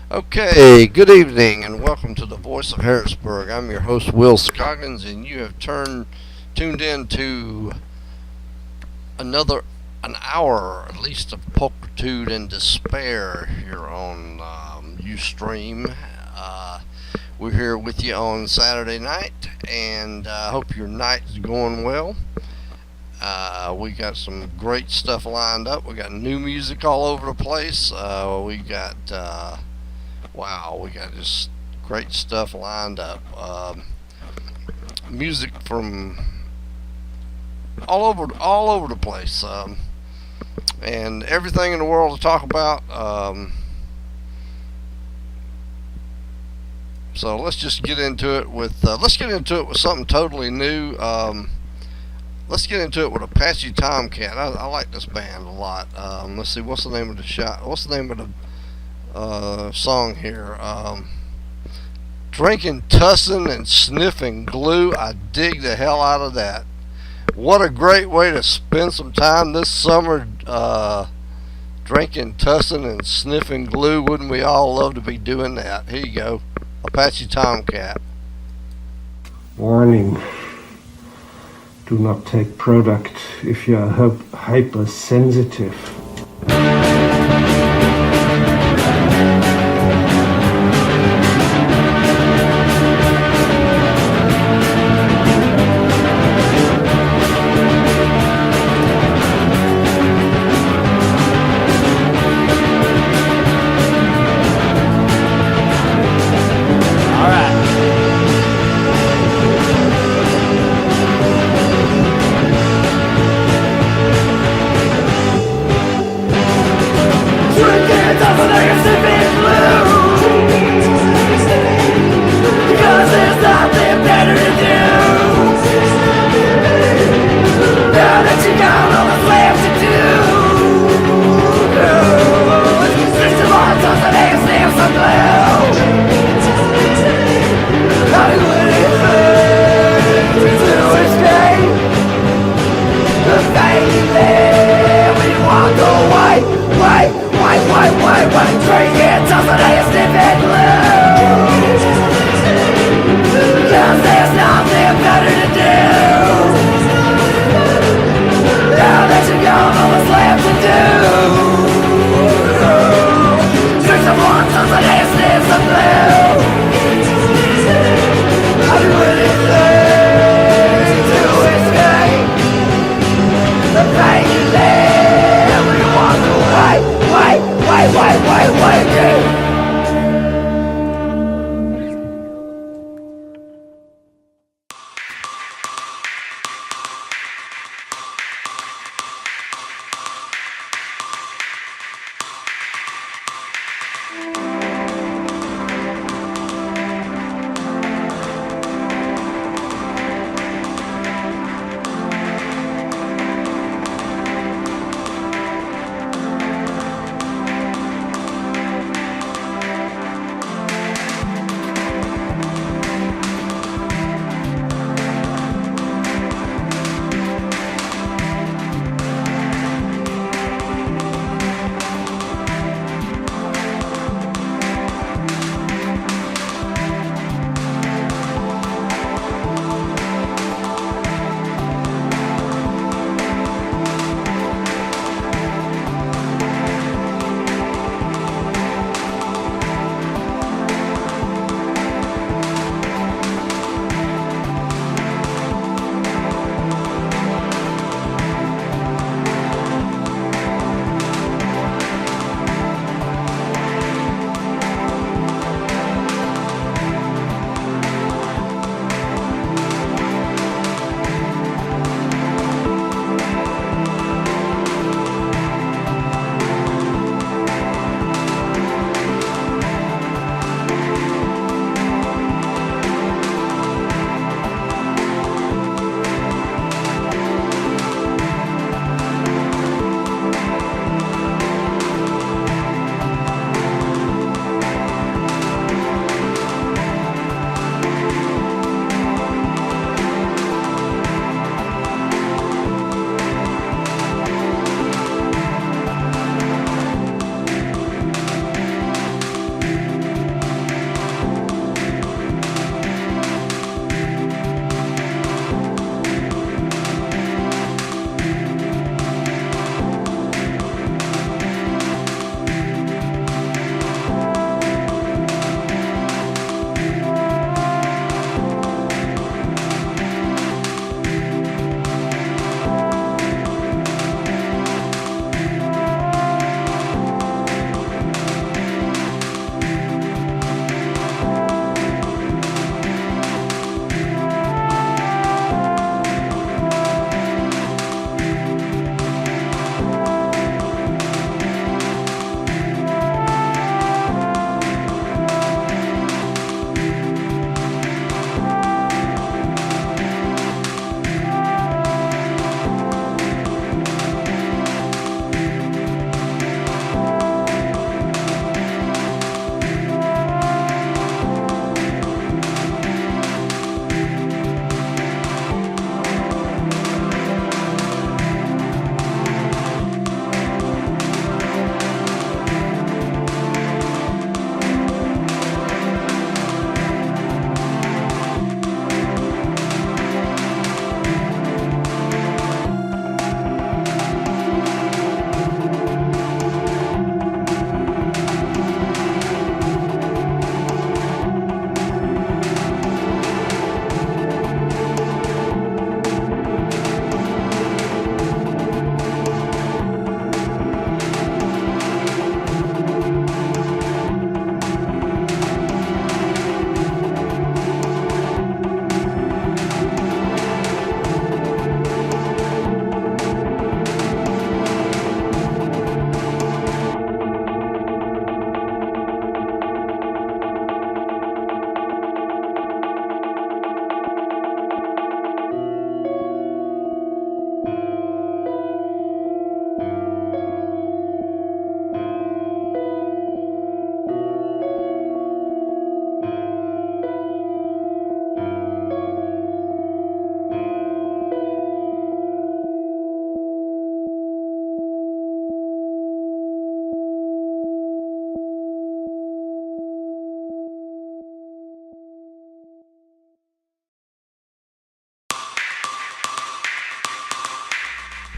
Okay, good evening and welcome to the Voice of Harrisburg. I'm your host, Will Scoggins, and you have tuned in to an hour, at least, of pulchritude and despair here on Ustream. We're here with you on Saturday night, and I hope your night is going well. We got some great stuff lined up. We got new music all over the place. We got just great stuff lined up. Music from all over the place, and everything in the world to talk about. So let's just get into it with something totally new. Let's get into it with Apache Tomcat. I like this band a lot. Let's see, what's the name of the song here? Drinking, tussing, and sniffing glue. I dig the hell out of that. What a great way to spend some time this summer, drinking, tussing, and sniffing glue. Wouldn't we all love to be doing that? Here you go. Apache Tomcat. Warning. Do not take product if you are hypersensitive.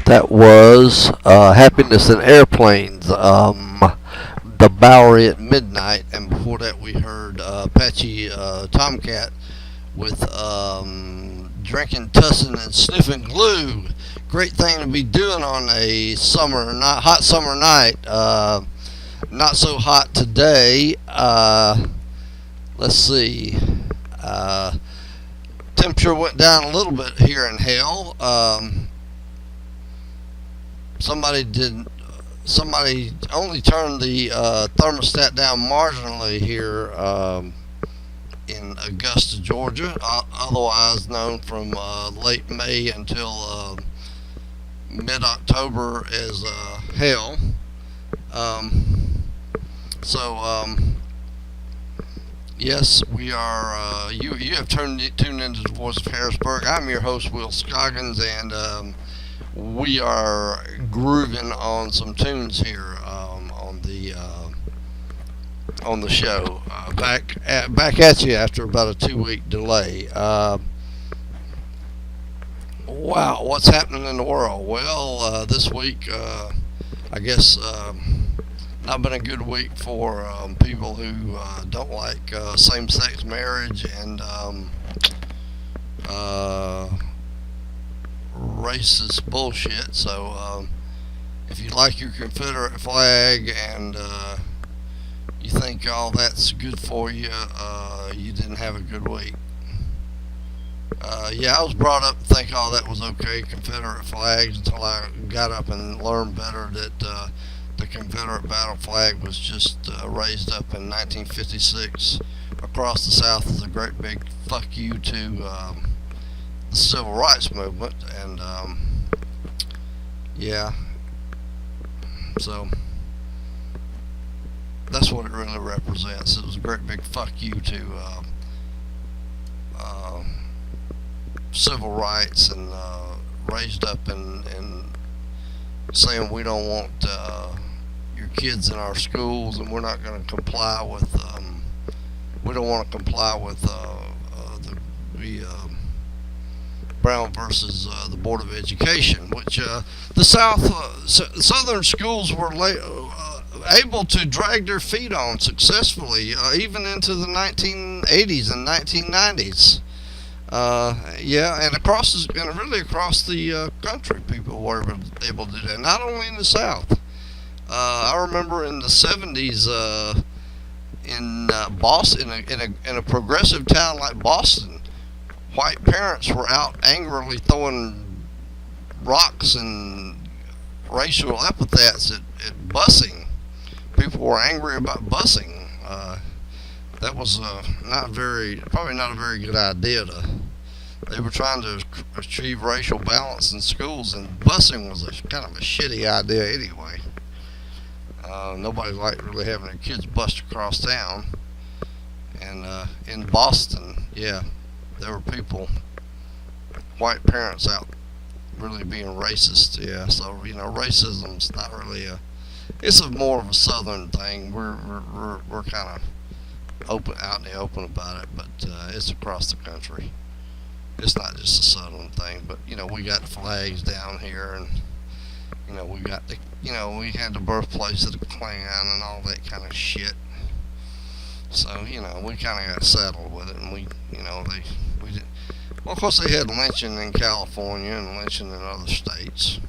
That was Happiness in Airplanes, the Bowery at Midnight, and before that we heard Apache Tomcat with Drinking, Tussin', and Sniffing Glue. Great thing to be doing on a summer night, hot summer night. Not so hot today. Let's see. Temperature went down a little bit here in hell. Somebody only turned the thermostat down marginally here in Augusta, Georgia, otherwise known from late May until mid-October as hell. Yes, we are. You have tuned into the Voice of Harrisburg. I'm your host, Will Scoggins, and we are grooving on some tunes here on the show. Back at you after about a 2-week delay. Wow, what's happening in the world? Well, this week, I guess, not been a good week for people who don't like same-sex marriage and racist bullshit. So if you like your Confederate flag and you think all that's good for you, you didn't have a good week. Yeah, I was brought up to think all that was okay, Confederate flags, until I got up and learned better that the Confederate battle flag was just raised up in 1956 across the South as a great big fuck you to the Civil Rights Movement. And yeah, so that's what it really represents. It was a great big fuck you to civil rights, and raised up in saying we don't want your kids in our schools, and we're not going to comply with we don't want to comply with the Brown versus the Board of Education, which the southern schools were able to drag their feet on successfully, even into the 1980s and 1990s. Yeah, and really across the country, people were able to do that. Not only in the South. I remember in the 70s, in Boston, in a progressive town like Boston, white parents were out angrily throwing rocks and racial epithets at busing. People were angry about busing. That was probably not a very good idea. They were trying to achieve racial balance in schools, and busing was kind of a shitty idea anyway. Nobody liked really having their kids bust across town. And in Boston, yeah, there were white parents out really being racist. Yeah, so racism's not really it's more of a southern thing. We're kind of out in the open about it, but it's across the country. It's not just a southern thing, but we got flags down here, and we got we had the birthplace of the Klan and all that kind of shit. So we kind of got settled with it, and we did. Well, of course they had lynching in California and lynching in other states.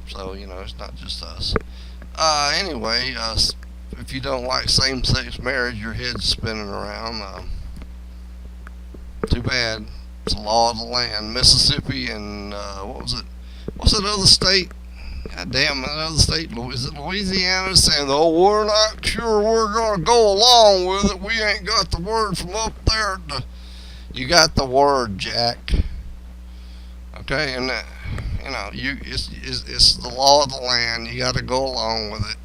So it's not just us. Anyway, if you don't like same-sex marriage, your head's spinning around. Too bad. It's a law of the land. Mississippi and what's that other state? God damn, that other state, is it Louisiana, saying, oh, we're not sure we're going to go along with it. We ain't got the word from up there. You got the word, Jack. Okay, and it's the law of the land. You got to go along with it,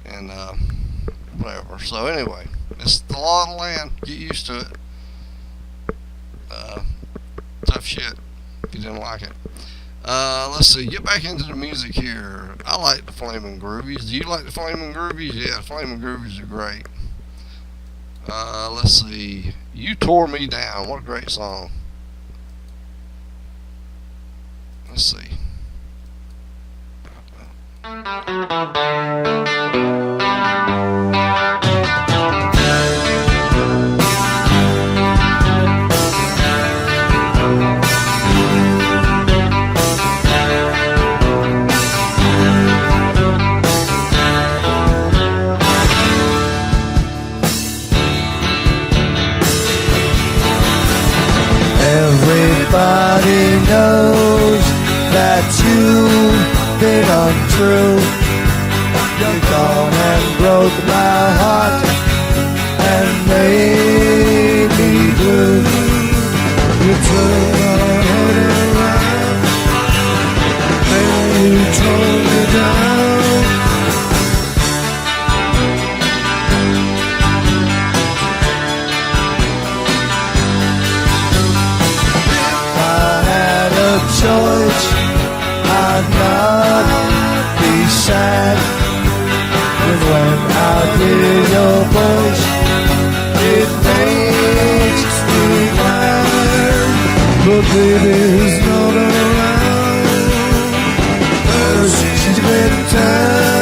and whatever. So anyway, it's the law of the land. Get used to it. Tough shit if you didn't like it. Let's see. Get back into the music here. I like the Flamin' Groovies. Do you like the Flamin' Groovies? Yeah, the Flamin' Groovies are great. Let's see. You Tore Me Down. What a great song. Let's see. Everybody knows that you've been untrue. You've gone and broke my heart and made me blue. You took my head around, then you tore me down. Choice, I'd not be sad. And when I hear your voice, it makes me glad. But baby's not around, she's been down.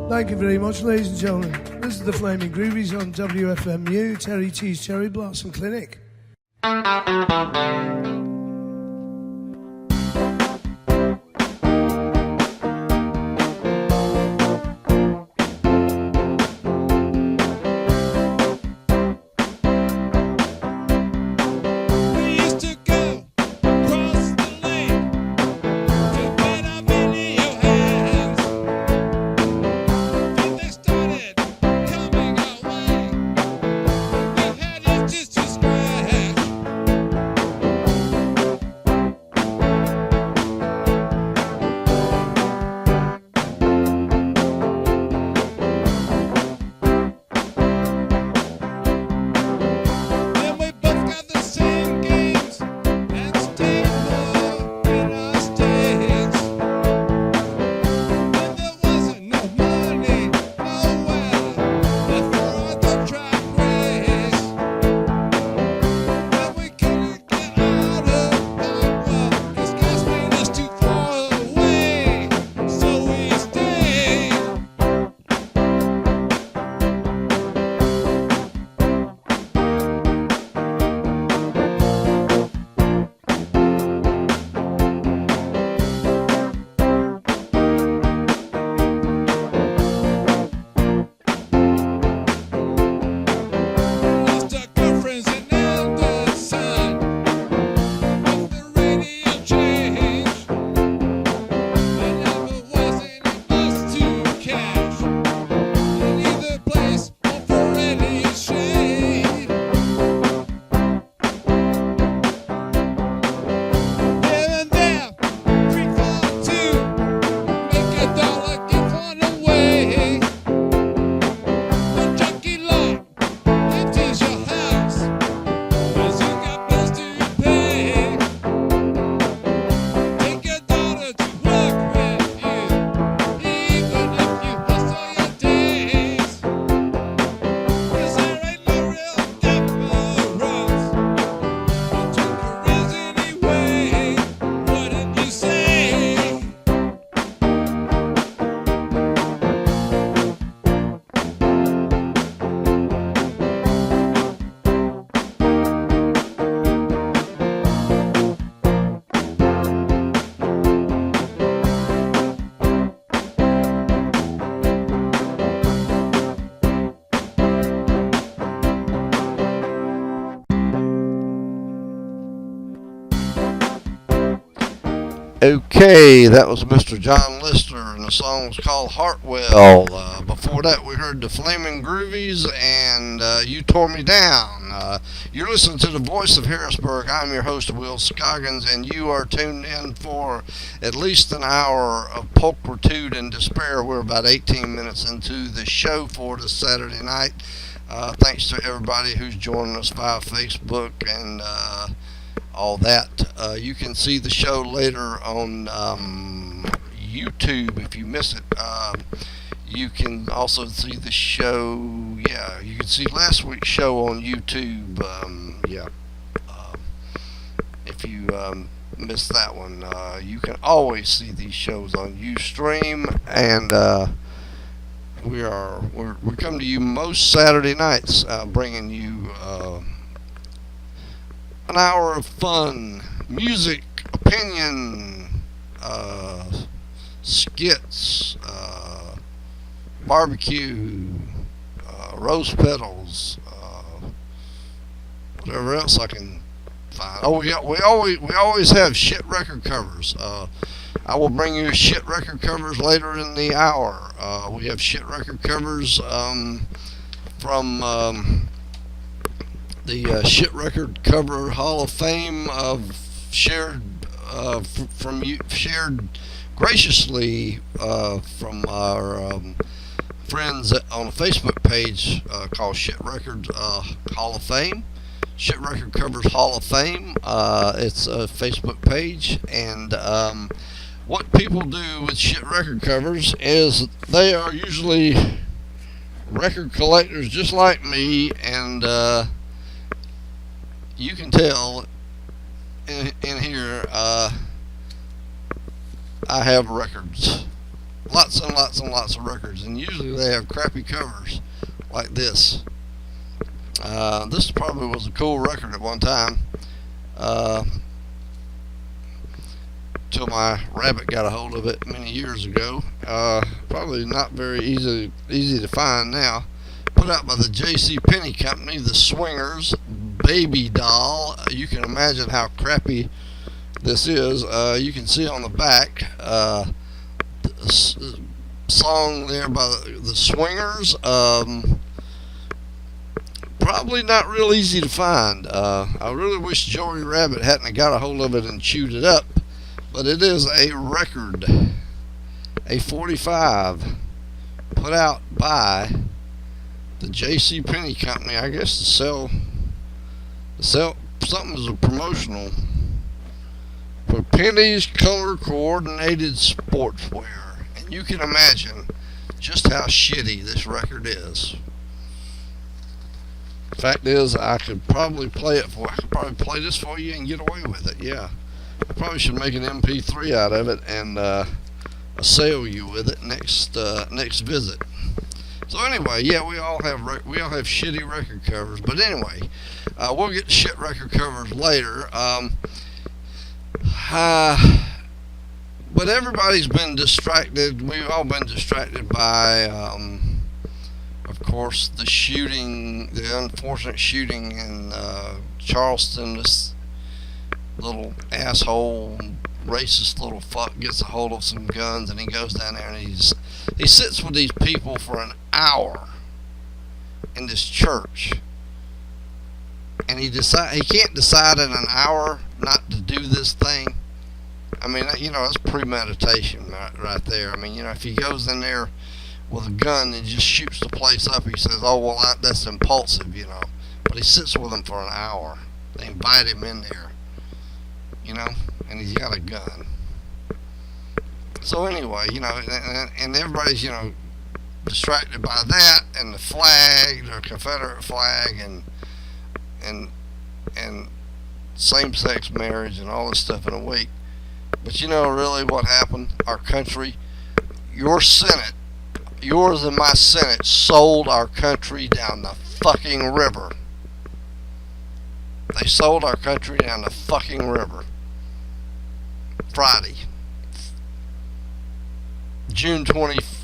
Thank you very much, ladies and gentlemen. This is the Flaming Groovies on WFMU, Terry T's Cherry Blossom Clinic. Okay, that was Mr. John Lister, and the song was called Hartwell. Before that, we heard the Flaming Groovies and You Tore Me Down. You're listening to the Voice of Harrisburg. I'm your host, Will Scoggins, and you are tuned in for at least an hour of pulchritude and despair. We're about 18 minutes into the show for this Saturday night. Thanks to everybody who's joining us via Facebook and all that. You can see the show later on YouTube if you miss it. You can also see the show, you can see last week's show on YouTube. If you missed that one, you can always see these shows on Ustream, and we come to you most Saturday nights, bringing you an hour of fun, music, opinion, skits, barbecue, rose petals, whatever else I can find. Oh, we always have shit record covers. I will bring you shit record covers later in the hour. We have shit record covers from the Shit Record Cover Hall of Fame shared graciously from our friends on a Facebook page called Shit Record Hall of Fame. Shit Record Covers Hall of Fame. It's a Facebook page, and what people do with shit record covers is they are usually record collectors just like me, and you can tell in here I have records, lots and lots and lots of records, and usually they have crappy covers like this. This probably was a cool record at one time, till my rabbit got a hold of it many years ago. Probably not very easy to find now. Put out by the J.C. Penney Company, the Swingers Baby Doll. You can imagine how crappy this is. You can see on the back the song there by the Swingers. Probably not real easy to find. I really wish Joey Rabbit hadn't got a hold of it and chewed it up, but it is a record, a 45, put out by the J.C. Penney Company, I guess to sell something as a promotional for Penny's color coordinated sportswear. And you can imagine just how shitty this record is. Fact is, I could probably play this for you and get away with it. Yeah, I probably should make an MP3 out of it and assail you with it next visit. So anyway, yeah, we all have shitty record covers. But anyway, we'll get to shit record covers later. But everybody's been distracted. We've all been distracted by, of course, the unfortunate shooting in Charleston. This little asshole, racist little fuck gets a hold of some guns, and he goes down there and he sits with these people for an hour in this church, and he can't decide in an hour not to do this thing. I mean, it's premeditation right there. I mean, if he goes in there with a gun and just shoots the place up, he says, oh, well, that's impulsive, But he sits with them for an hour. They invite him in there, and he's got a gun. So anyway, and everybody's, distracted by that and the flag, the Confederate flag, and same-sex marriage and all this stuff in a week. But really what happened? Our country, your Senate, yours and my Senate sold our country down the fucking river. They sold our country down the fucking river. Friday, June 26th,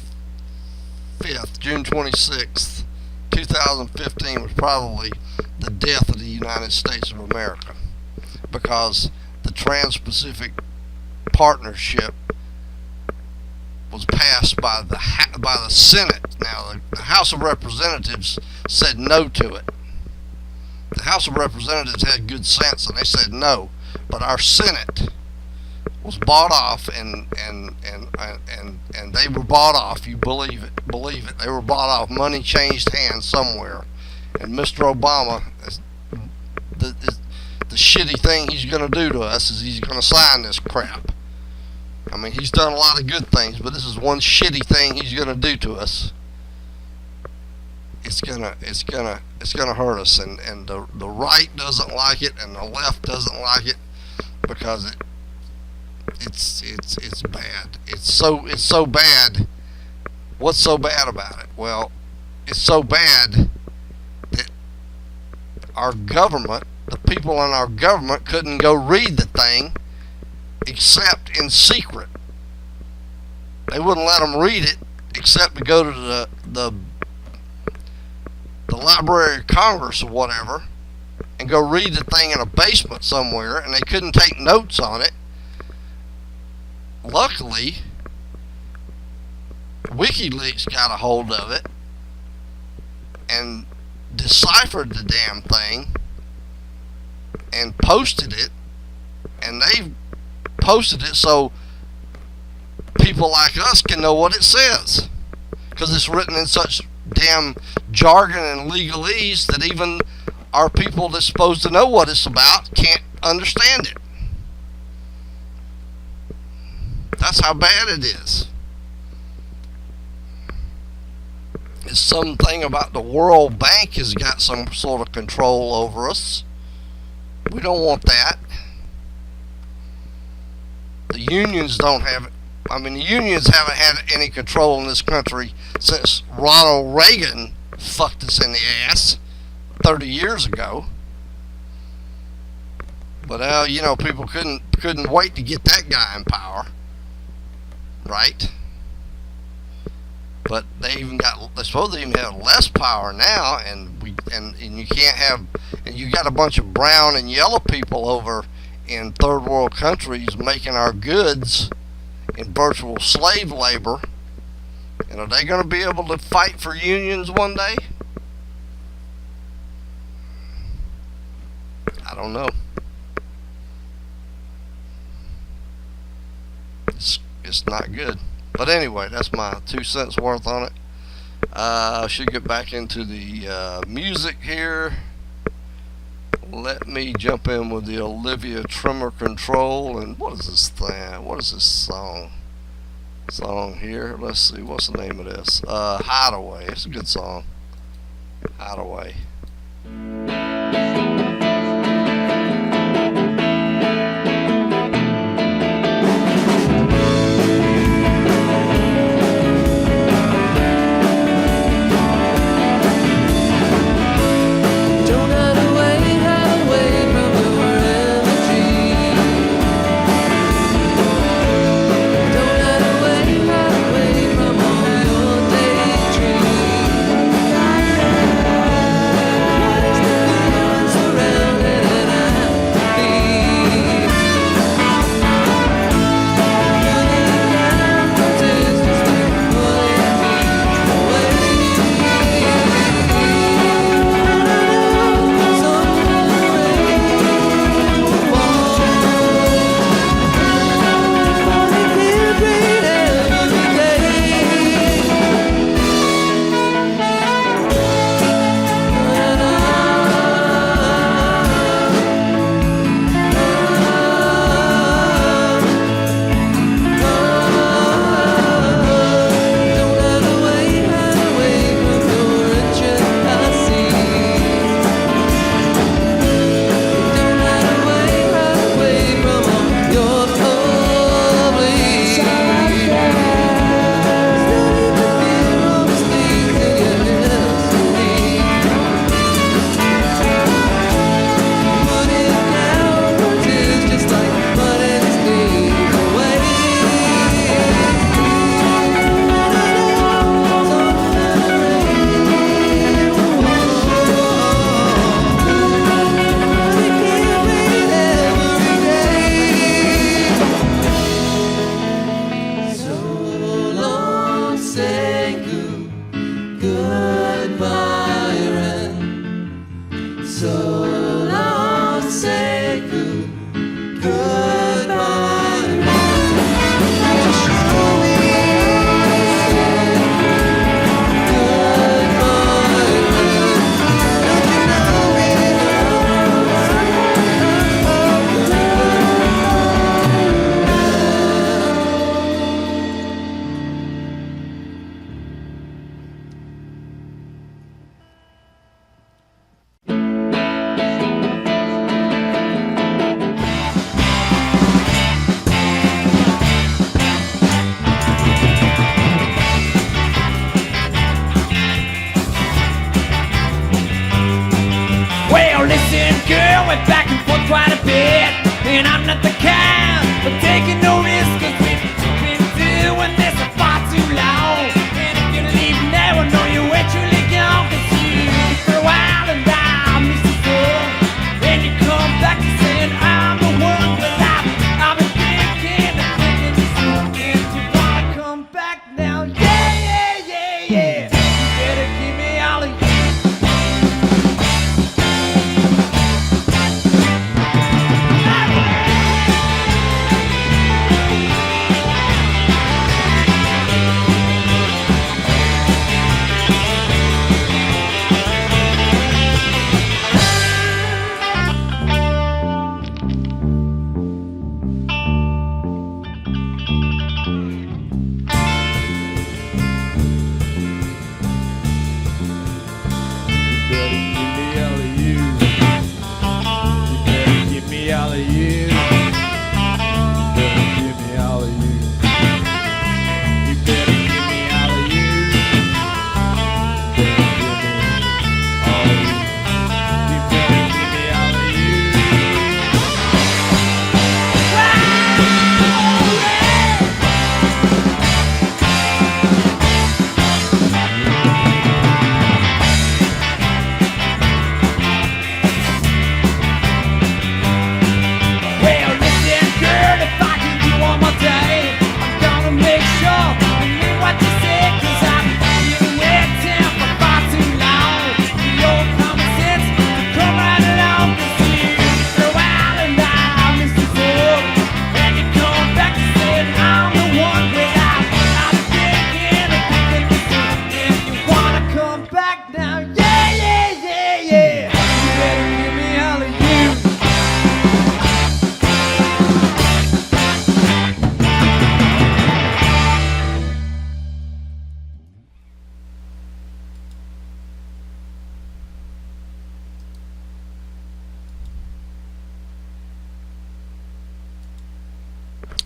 2015 was probably the death of the United States of America, because the Trans-Pacific partnership was passed by the Senate. Now, the House of Representatives said no to it. The House of Representatives had good sense, and they said no. But our Senate was bought off, and they were bought off. You believe it. They were bought off. Money changed hands somewhere, and Mr. Obama, the shitty thing he's going to do to us is he's going to sign this crap. I mean, he's done a lot of good things, but this is one shitty thing he's going to do to us. It's gonna hurt us, and the right doesn't like it, and the left doesn't like it, because it's bad. It's so bad. What's so bad about it? Well, it's so bad that our government, the people in our government, couldn't go read the thing except in secret. They wouldn't let them read it except to go to the Library of Congress or whatever and go read the thing in a basement somewhere, and they couldn't take notes on it. Luckily, WikiLeaks got a hold of it and deciphered the damn thing and posted it, and they posted it so people like us can know what it says, because it's written in such damn jargon and legalese that even our people that's supposed to know what it's about can't understand it. That's how bad it is. It's something about the World Bank has got some sort of control over us. We don't want that. The unions don't have it. I mean, the unions haven't had any control in this country since Ronald Reagan fucked us in the ass 30 years ago. But people couldn't wait to get that guy in power, right? But they suppose they even have less power now, and you can't have, and you got a bunch of brown and yellow people over in third world countries making our goods in virtual slave labor. And are they going to be able to fight for unions one day? I don't know. It's not good. But anyway, that's my 2 cents worth on it. I should get back into the music here. Let me jump in with the Olivia Tremor Control. And what is this thing? What is this song here? Let's see, what's the name of this? Hideaway. It's a good song. Hideaway. Daydream. So long, say goodbye. Show me Well, listen, girl, we're back and forth quite a bit, and I'm not the kind of taking no risk, 'cause we've been doing this for far too long. And if you leave now, I know you ain't truly gone, 'cause you leave for a while and I miss you so. Then you come back and saying I'm the one, but I've been thinking this weekend. You wanna come back now? Yeah, yeah, yeah, yeah. You better give me all of you.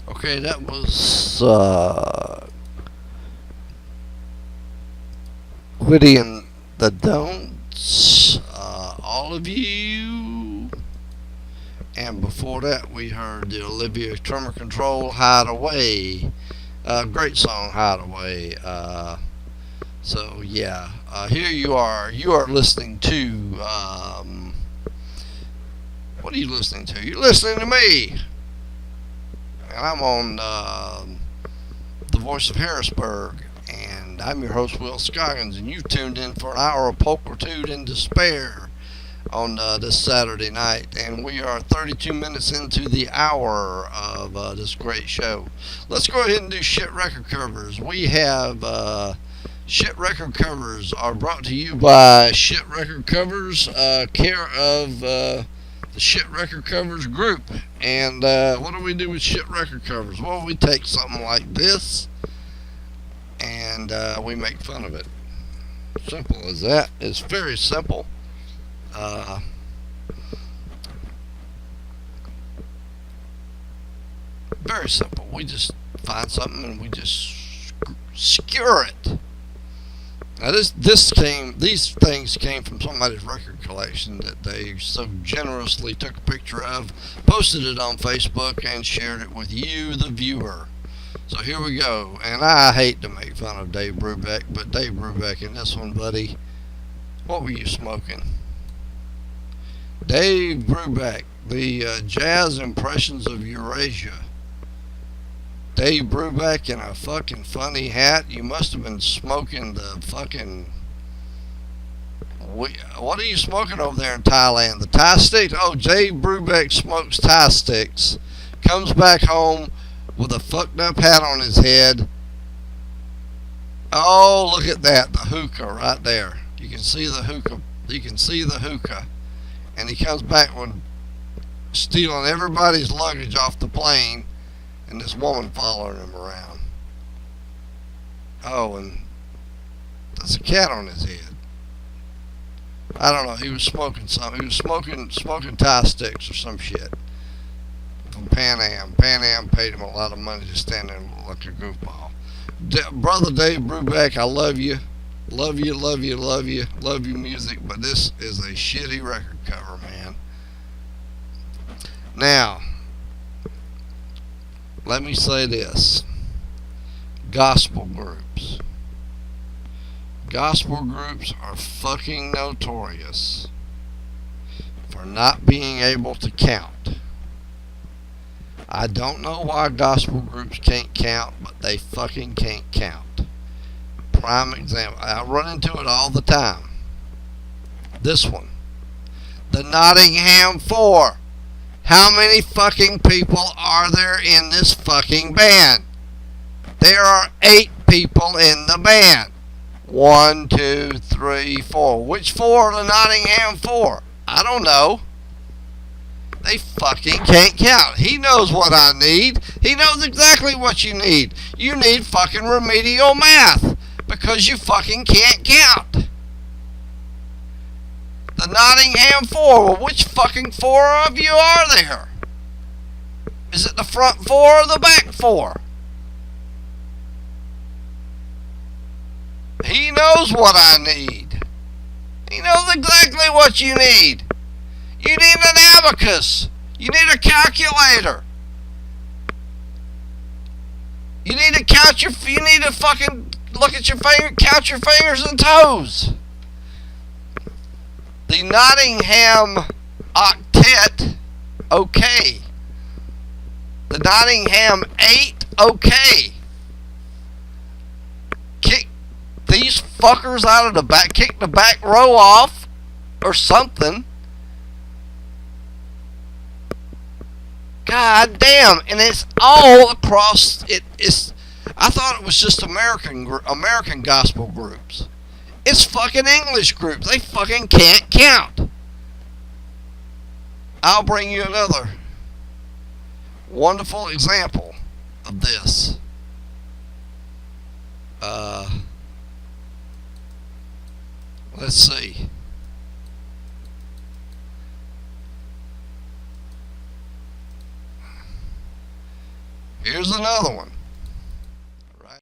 Okay, that was Witty and the Don'ts, all of you. And before that, we heard the Olivia Tremor Control Hideaway. Great song, Hideaway. So, yeah, here you are. You are listening to, what are you listening to? You're listening to me. And I'm on the Voice of Harrisburg, and I'm your host, Will Scoggins, and you've tuned in for an hour of pulchritude and despair on this Saturday night, and we are 32 minutes into the hour of this great show. Let's go ahead and do shit record covers. We have shit record covers are brought to you by Shit Record Covers, care of the Shit Record Covers group. And what do we do with shit record covers? Well, we take something like this and we make fun of it. Simple as that. It's very simple. Very simple. We just find something and we just skewer it. Now these things came from somebody's record collection that they so generously took a picture of, posted it on Facebook, and shared it with you, the viewer. So here we go. And I hate to make fun of Dave Brubeck, but Dave Brubeck in this one, buddy, what were you smoking? Dave Brubeck, the jazz impressions of Eurasia. Dave Brubeck in a fucking funny hat. You must have been smoking the fucking What are you smoking over there in Thailand? The Thai sticks? Oh, Jay Brubeck smokes Thai sticks. Comes back home with a fucked up hat on his head. Oh, look at that. The hookah right there. You can see the hookah. You can see the hookah. And he comes back with stealing everybody's luggage off the plane, and this woman following him around. Oh, and there's a cat on his head. I don't know. He was smoking something. He was smoking Thai sticks or some shit from Pan Am. Pan Am paid him a lot of money to stand there and look like a goofball. Brother Dave Brubeck, I love you. Love you, love you, love you. Love your music, but this is a shitty record cover, man. Now, let me say this. Gospel groups. Gospel groups are fucking notorious for not being able to count. I don't know why gospel groups can't count, but they fucking can't count. Prime example. I run into it all the time. This one. The Nottingham Four. How many fucking people are there in this fucking band? There are 8 people in the band. 1, 2, 3, 4. Which 4 are the Nottingham Four? I don't know. They fucking can't count. He knows what I need. He knows exactly what you need. You need fucking remedial math because you fucking can't count. The Nottingham Four. Well, which fucking 4 of you are there? Is it the front 4 or the back 4? He knows what I need. He knows exactly what you need. You need an abacus. You need a calculator. You need to count your. You need to fucking look at your finger, count your fingers and toes. The Nottingham Octet, okay. The Nottingham 8, okay. Kick these fuckers out of the back, kick the back row off, or something. God damn, and it's all across. I thought it was just American gospel groups. It's fucking English groups. They fucking can't count. I'll bring you another wonderful example of this. Let's see. Here's another one. Right.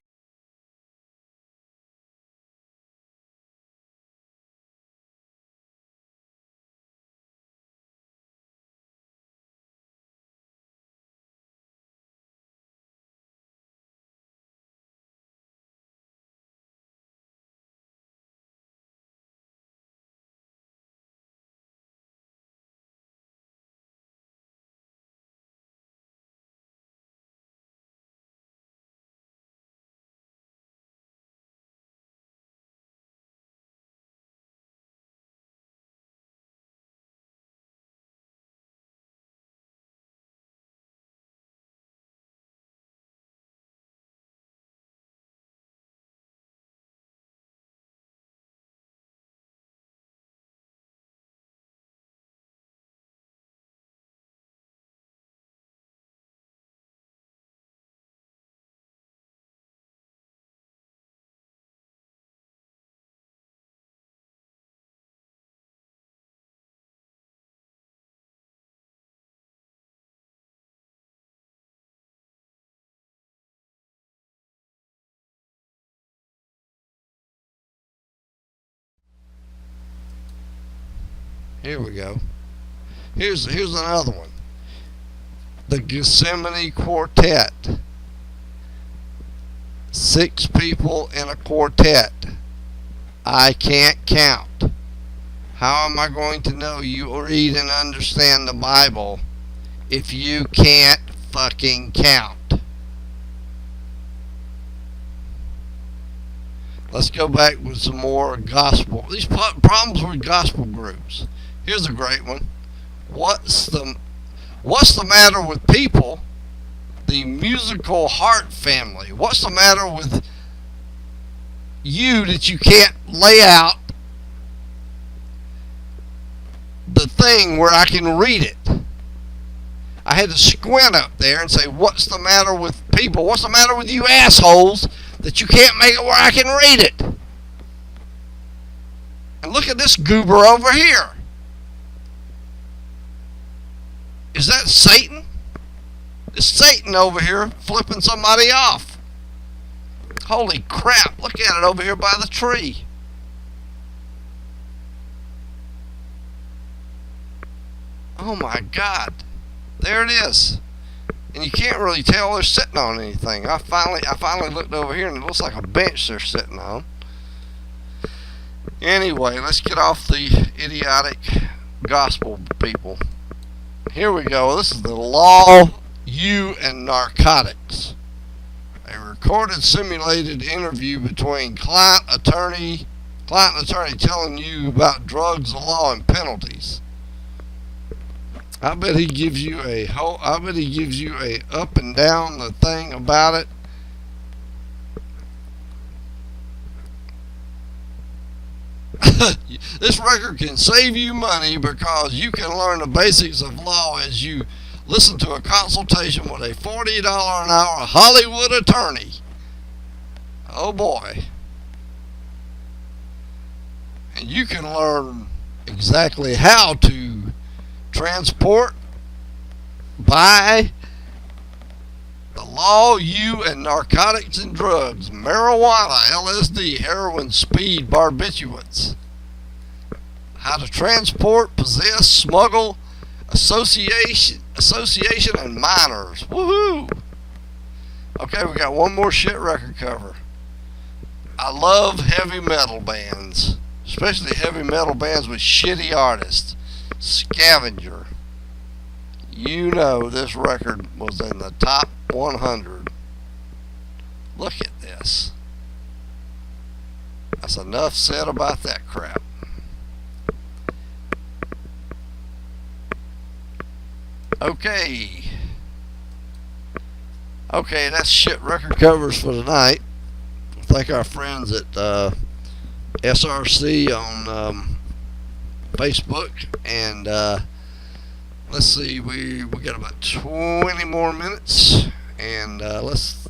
Here we go. Here's another one. The Gethsemane Quartet. 6 people in a quartet. I can't count. How am I going to know you read and understand the Bible if you can't fucking count? Let's go back with some more gospel. These problems with gospel groups. Here's a great one. What's the matter with people? The musical heart family. What's the matter with you that you can't lay out the thing where I can read it? I had to squint up there and say, what's the matter with people? What's the matter with you assholes that you can't make it where I can read it? And look at this goober over here. Is that Satan? It's Satan over here flipping somebody off. Holy crap, look at it over here by the tree. Oh my God. There it is. And you can't really tell they're sitting on anything. I finally looked over here and it looks like a bench they're sitting on. Anyway, let's get off the idiotic gospel people. Here we go. This is the law, you, and narcotics. A recorded simulated interview between client attorney telling you about drugs, the law, and penalties. I bet he gives you a up and down the thing about it. This record can save you money because you can learn the basics of law as you listen to a consultation with a $40 an hour Hollywood attorney. Oh boy. And you can learn exactly how to transport, buy, the law, you, and narcotics and drugs, marijuana, LSD, heroin, speed, barbiturates. How to transport, possess, smuggle, association, and minors. Woohoo! Okay, we got one more shit record cover. I love heavy metal bands, especially heavy metal bands with shitty artists. Scavenger. You know this record was in the top 100. Look at this. That's enough said about that crap. Okay, that's shit record covers for tonight. Thank our friends at SRC on Facebook, and let's see, we got about 20 more minutes, and let's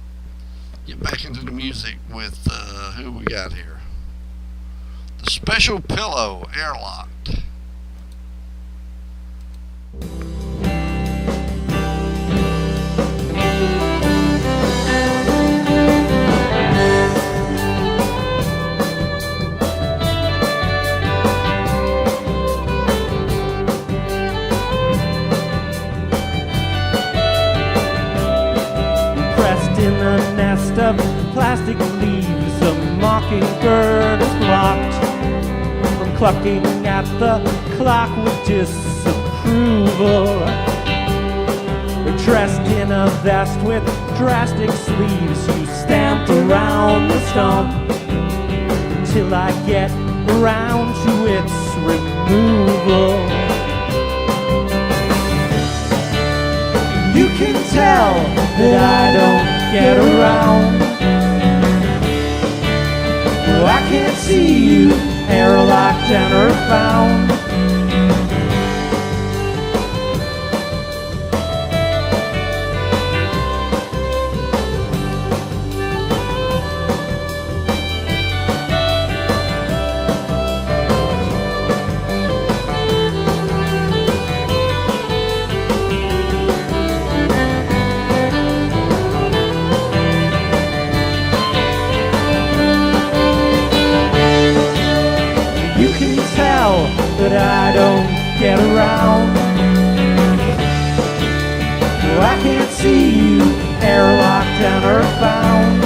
get back into the music with who we got here. The Special Pillow, Airlocked. Of plastic leaves, a mockingbird is blocked from clucking at the clock with disapproval. Dressed in a vest with drastic sleeves, you stamped around the stump till I get around to its removal. You can tell that I don't get around. Oh, I can't see you, airlocked and earthbound. That I don't get around. Oh, I can't see you, airlocked and earthbound.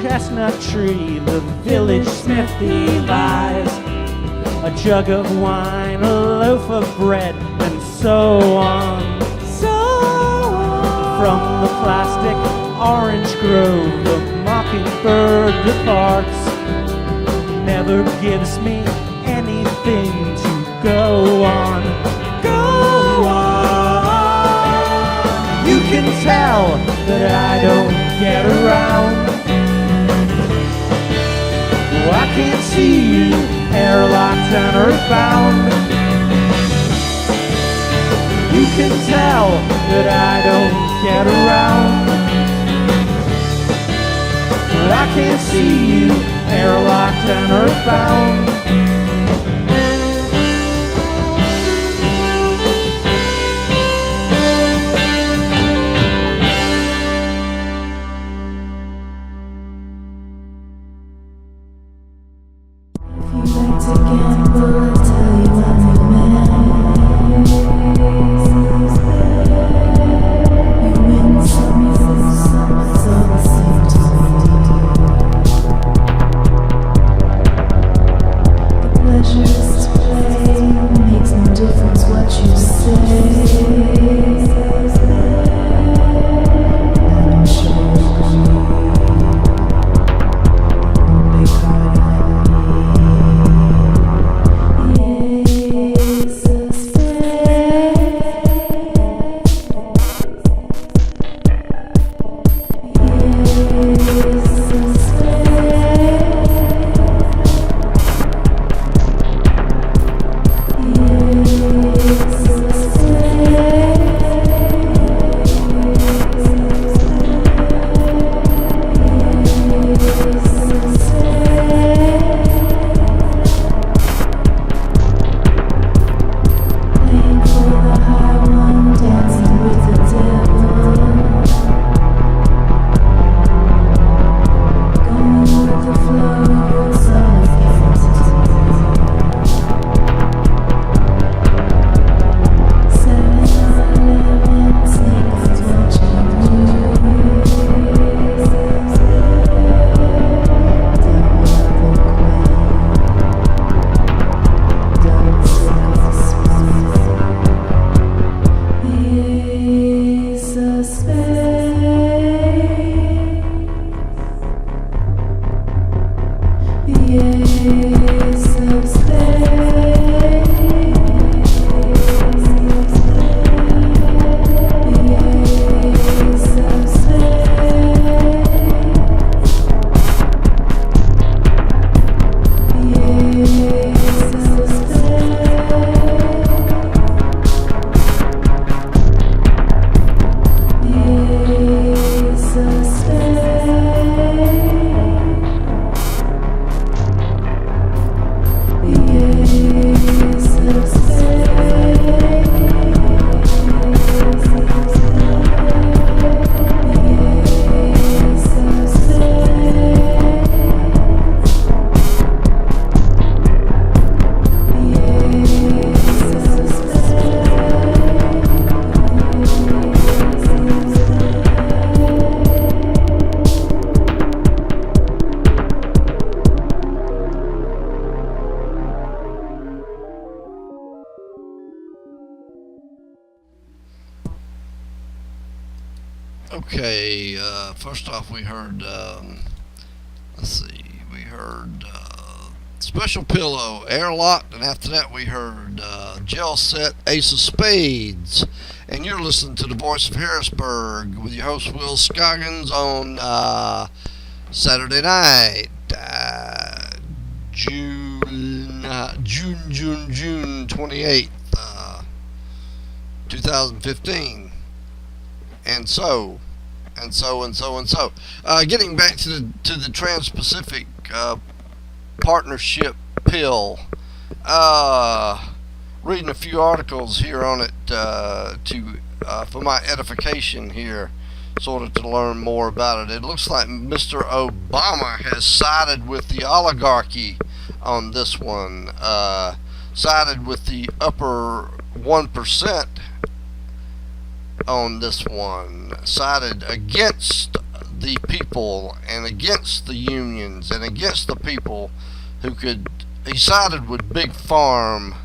chestnut tree, the village smithy lies. A jug of wine, a loaf of bread, and so on. From the plastic orange grove, the mockingbird departs. Never gives me anything to go on. You can tell that I don't get around. I can't see you, airlocked and earthbound. You can tell that I don't get around. I can't see you, airlocked and earthbound. Okay, first off we heard, we heard Special Pillow, Airlocked, and after that we heard Gel Set, Ace of Spades. And you're listening to the Voice of Harrisburg with your host Will Scoggins on Saturday night, June 28th, 2015. Getting back to the Trans-Pacific Partnership pill. Reading a few articles here on it for my edification here, sort of to learn more about it. It looks like Mr. Obama has sided with the oligarchy on this one. Sided with the upper 1% on this one. Sided against the people and against the unions and against the people who could. He sided with Big Pharma,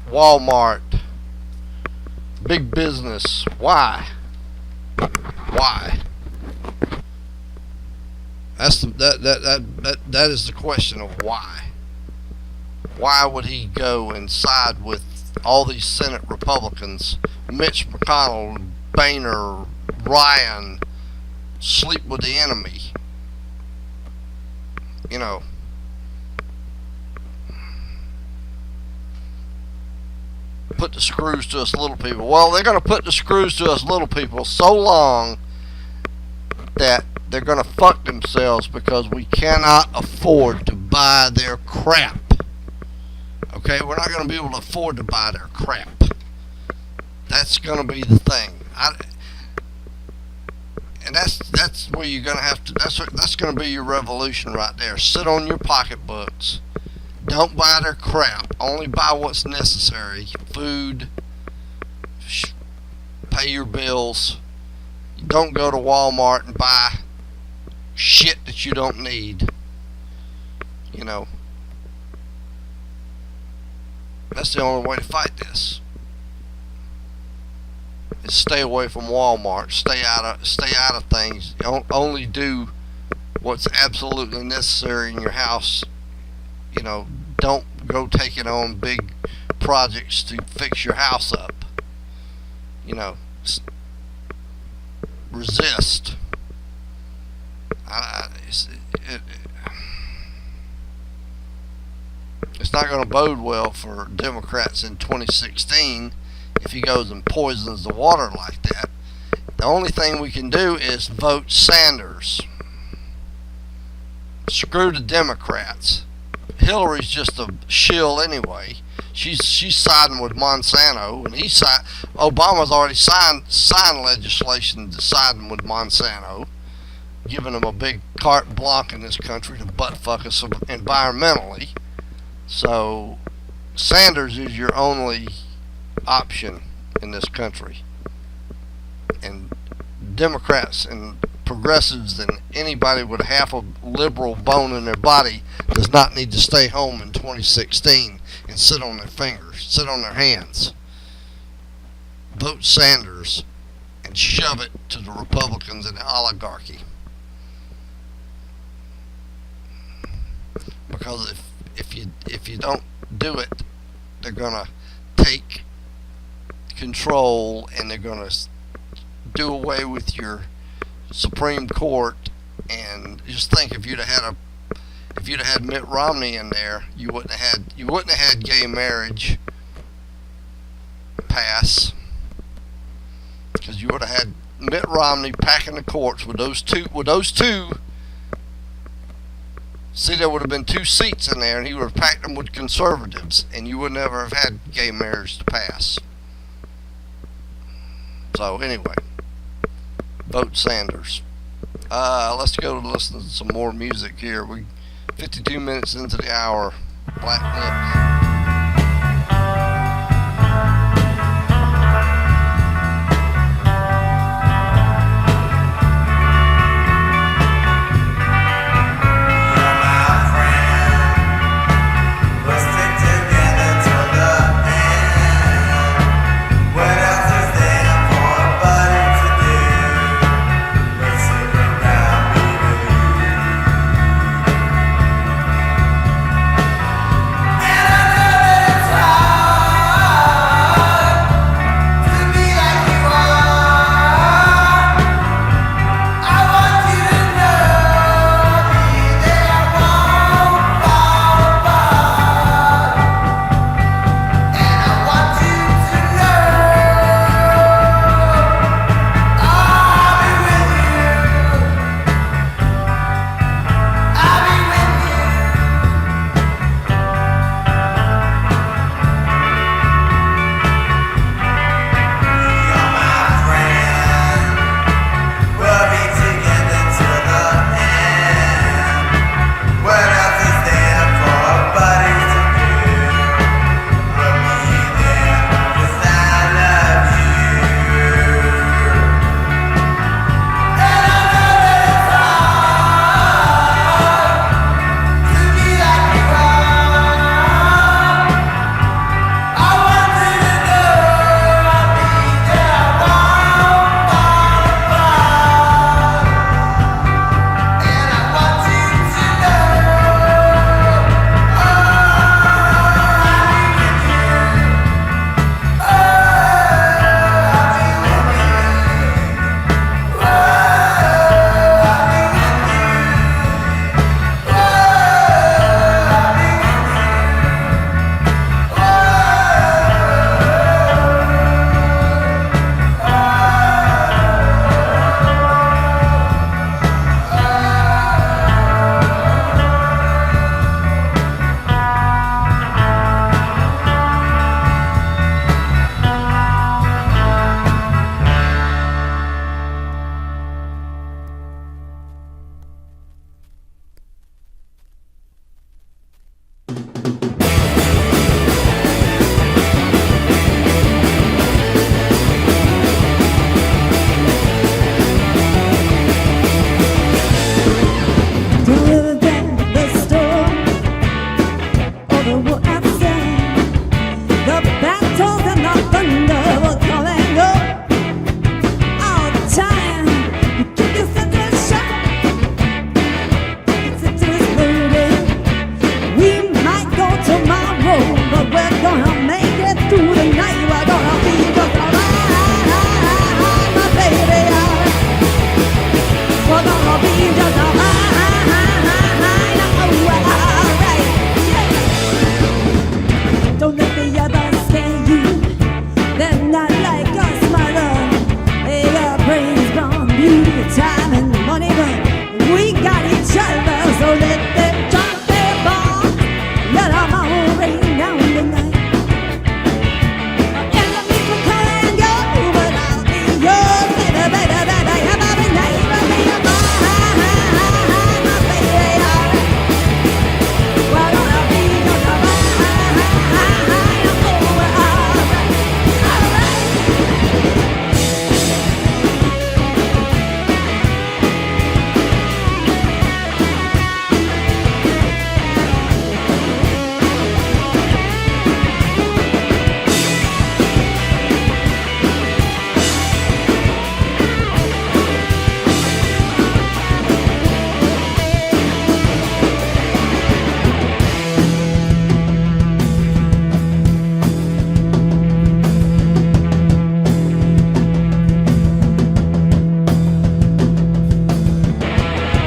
Walmart, big business. Why? Why? That is the question of why. Why would he go and side with all these Senate Republicans, Mitch McConnell, Boehner, Ryan, sleep with the enemy? You know, put the screws to us little people. Well, they're going to put the screws to us little people so long that they're going to fuck themselves because we cannot afford to buy their crap. Okay, we're not going to be able to afford to buy their crap. That's going to be the thing. And that's where you're going to have to. That's going to be your revolution right there. Sit on your pocketbooks. Don't buy their crap. Only buy what's necessary. Food. Pay your bills. Don't go to Walmart and buy shit that you don't need. You know. That's the only way to fight this. Is stay away from Walmart. Stay out of things. Only do what's absolutely necessary in your house. You know, don't go taking on big projects to fix your house up. You know, resist. It's not going to bode well for Democrats in 2016 if he goes and poisons the water like that. The only thing we can do is vote Sanders. Screw the Democrats. Hillary's just a shill anyway. She's siding with Monsanto, and Obama's already signed legislation siding with Monsanto, giving them a big carte blanche in this country to butt fuck us environmentally. So Sanders is your only option in this country, and Democrats and progressives and anybody with half a liberal bone in their body does not need to stay home in 2016 and sit on their hands. Vote Sanders and shove it to the Republicans and the oligarchy, because if you don't do it, they're gonna take control and they're gonna do away with your Supreme Court. And just think, if you'd have had Mitt Romney in there, you wouldn't have had gay marriage pass, because you would have had Mitt Romney packing the courts with those two. See, there would have been 2 seats in there, and he would have packed them with conservatives, and you would never have had gay marriage to pass. So anyway, vote Sanders. Let's go to listen to some more music here. We 52 minutes into the hour. Black Lips. And I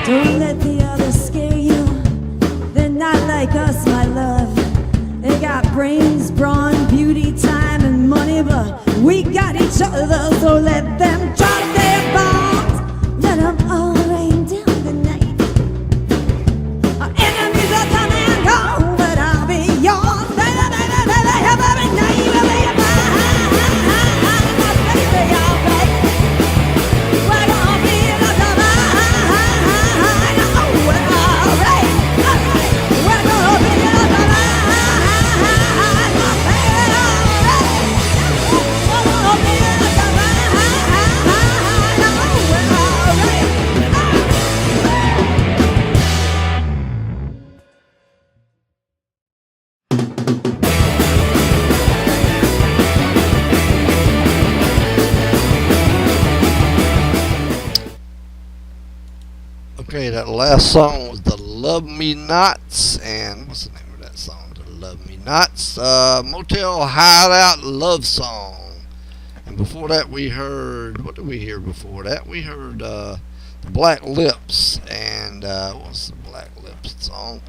Don't let the others scare you. They're not like us, my love. They got brains, brawn, beauty, time, and money, but we got each other, so let them drop their bombs. Let them all rain down the night. Our enemies are come and go, but I'll be yours. Baby, baby, baby, every night you will be mine. Baby, all right. We're gonna be like a mine. Oh, we're all right. All right. We're gonna be like a mine. Okay, that last song was the Love Me Nots, and what's the name of that song? The Love Me Nots, Motel Hideout Love Song. And before that we heard, what did we hear before that? We heard the Black Lips, and what's the Black Lips song?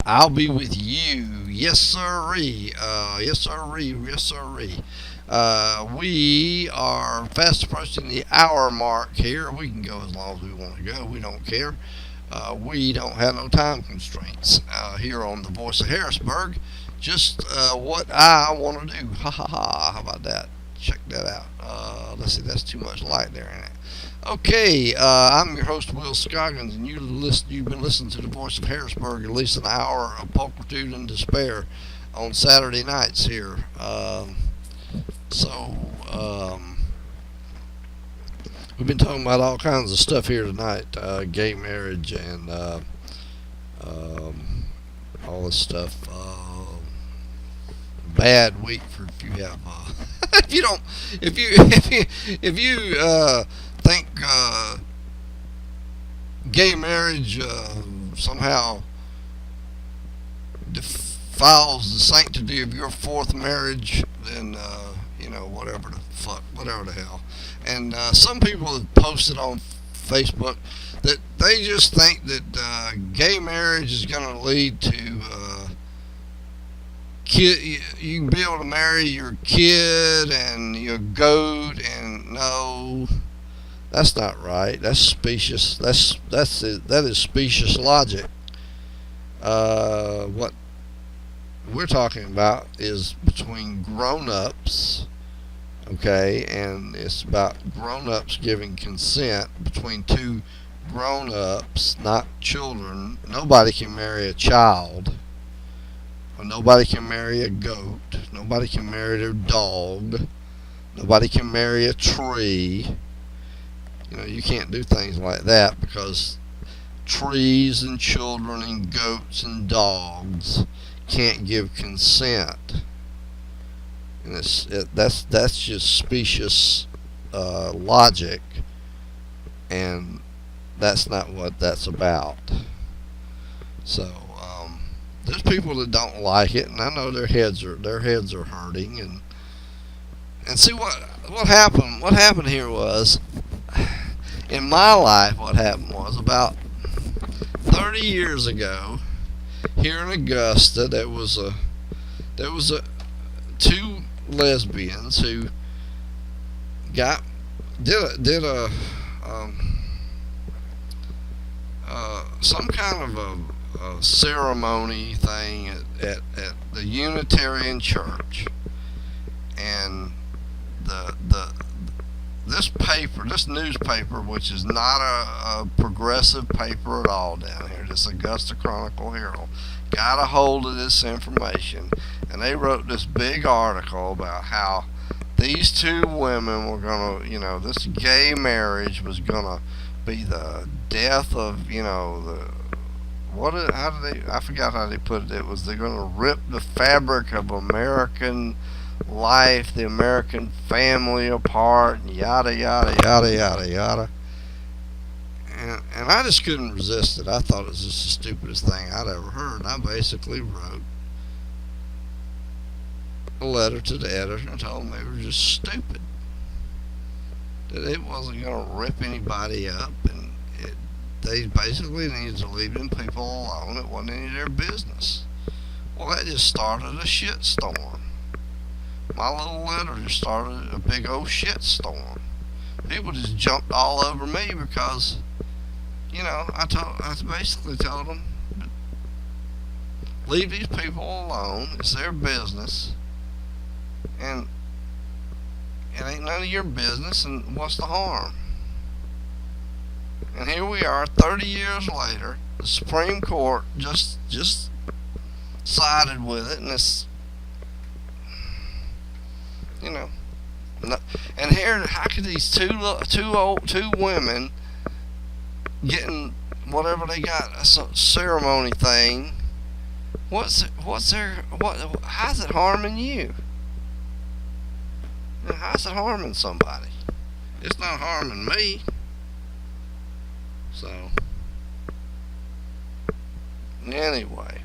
I'll Be With You. Yes sirree, yes sirree, yes sirree. We are fast approaching the hour mark here. We can go as long as we want to go. We don't care. We don't have no time constraints here on the Voice of Harrisburg. Just what I want to do. Ha ha ha. How about that? Check that out. Let's see. That's too much light there, ain't it? Okay. I'm your host, Will Scoggins, and you've been listening to the Voice of Harrisburg, at least an hour of pulchritude and despair on Saturday nights here. We've been talking about all kinds of stuff here tonight, gay marriage and all this stuff. Bad week for if you have if you think gay marriage somehow defiles the sanctity of your fourth marriage, then whatever the hell. And some people have posted on Facebook that they just think that gay marriage is going to lead to you can be able to marry your kid and your goat, and no, that's not right. That's specious. That is specious logic. What we're talking about is between grown-ups, okay, and it's about grown-ups giving consent between two grown-ups, not children. Nobody can marry a child. Nobody can marry a goat. Nobody can marry their dog. Nobody can marry a tree. You can't do things like that, because trees and children and goats and dogs can't give consent. And that's just specious logic, and that's not what that's about. So there's people that don't like it, and I know their heads are hurting. And see what happened here was, in my life, what happened was about 30 years ago here in Augusta, there was two lesbians who did some kind of a ceremony thing at the Unitarian Church, and this newspaper, which is not a progressive paper at all down here, this Augusta Chronicle Herald, got a hold of this information, and they wrote this big article about how these two women were gonna, this gay marriage was gonna be the death of, I forgot how they put it. It was they're gonna rip the fabric of American life, the American family apart, and yada yada yada yada yada. And I just couldn't resist it. I thought it was just the stupidest thing I'd ever heard. And I basically wrote a letter to the editor and told them they were just stupid. That it wasn't going to rip anybody up, and they basically needed to leave them people alone. It wasn't any of their business. Well, that just started a shit storm. My little letter just started a big old shit storm. People just jumped all over me because, you know, I basically told them, leave these people alone. It's their business, and it ain't none of your business. And what's the harm? And here we are, 30 years later. The Supreme Court just sided with it, and it's, you know, and here, how could these two women getting whatever they got, a ceremony thing? How's it harming you? How's it harming somebody? It's not harming me. So, anyway,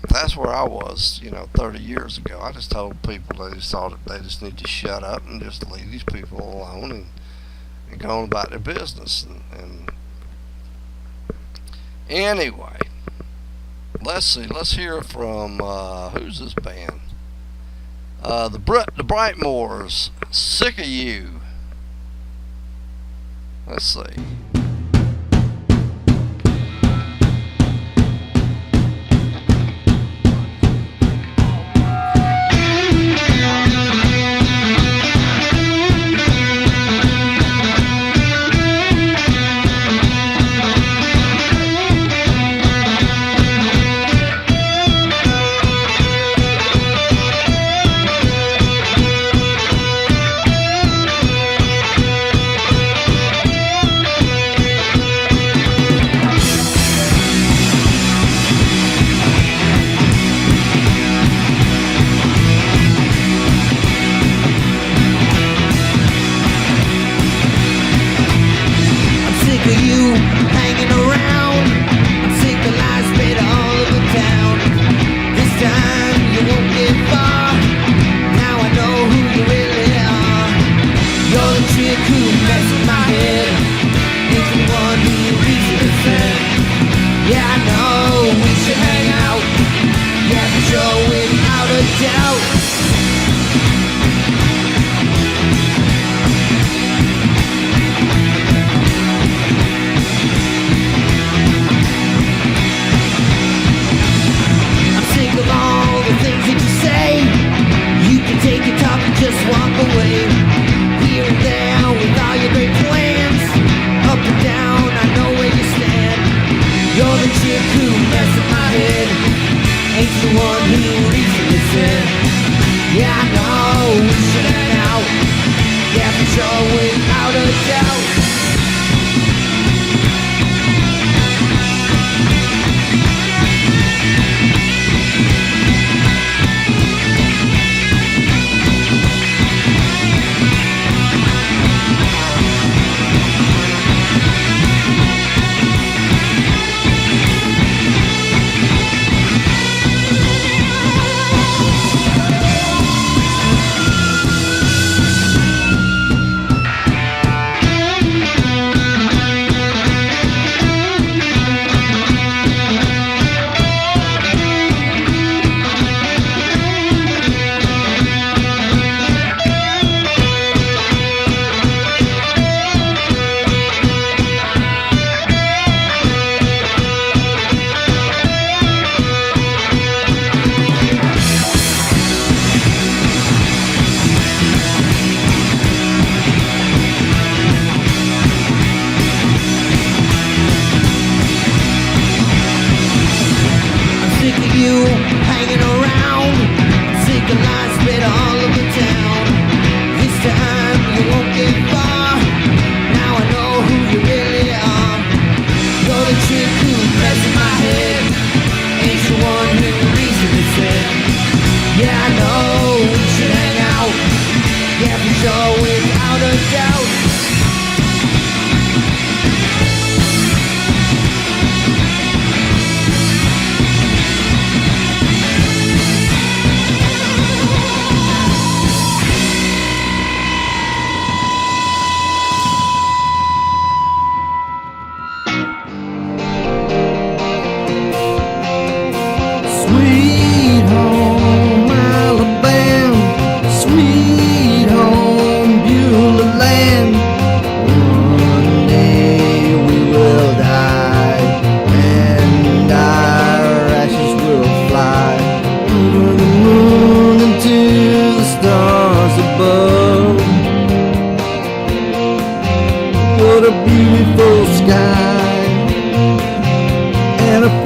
that's where I was, 30 years ago. I just told people they just thought that they just need to shut up and just leave these people alone and go on about their business. And anyway, let's see. Let's hear from who's this band? The Brightmoors. Sick of You. Let's see.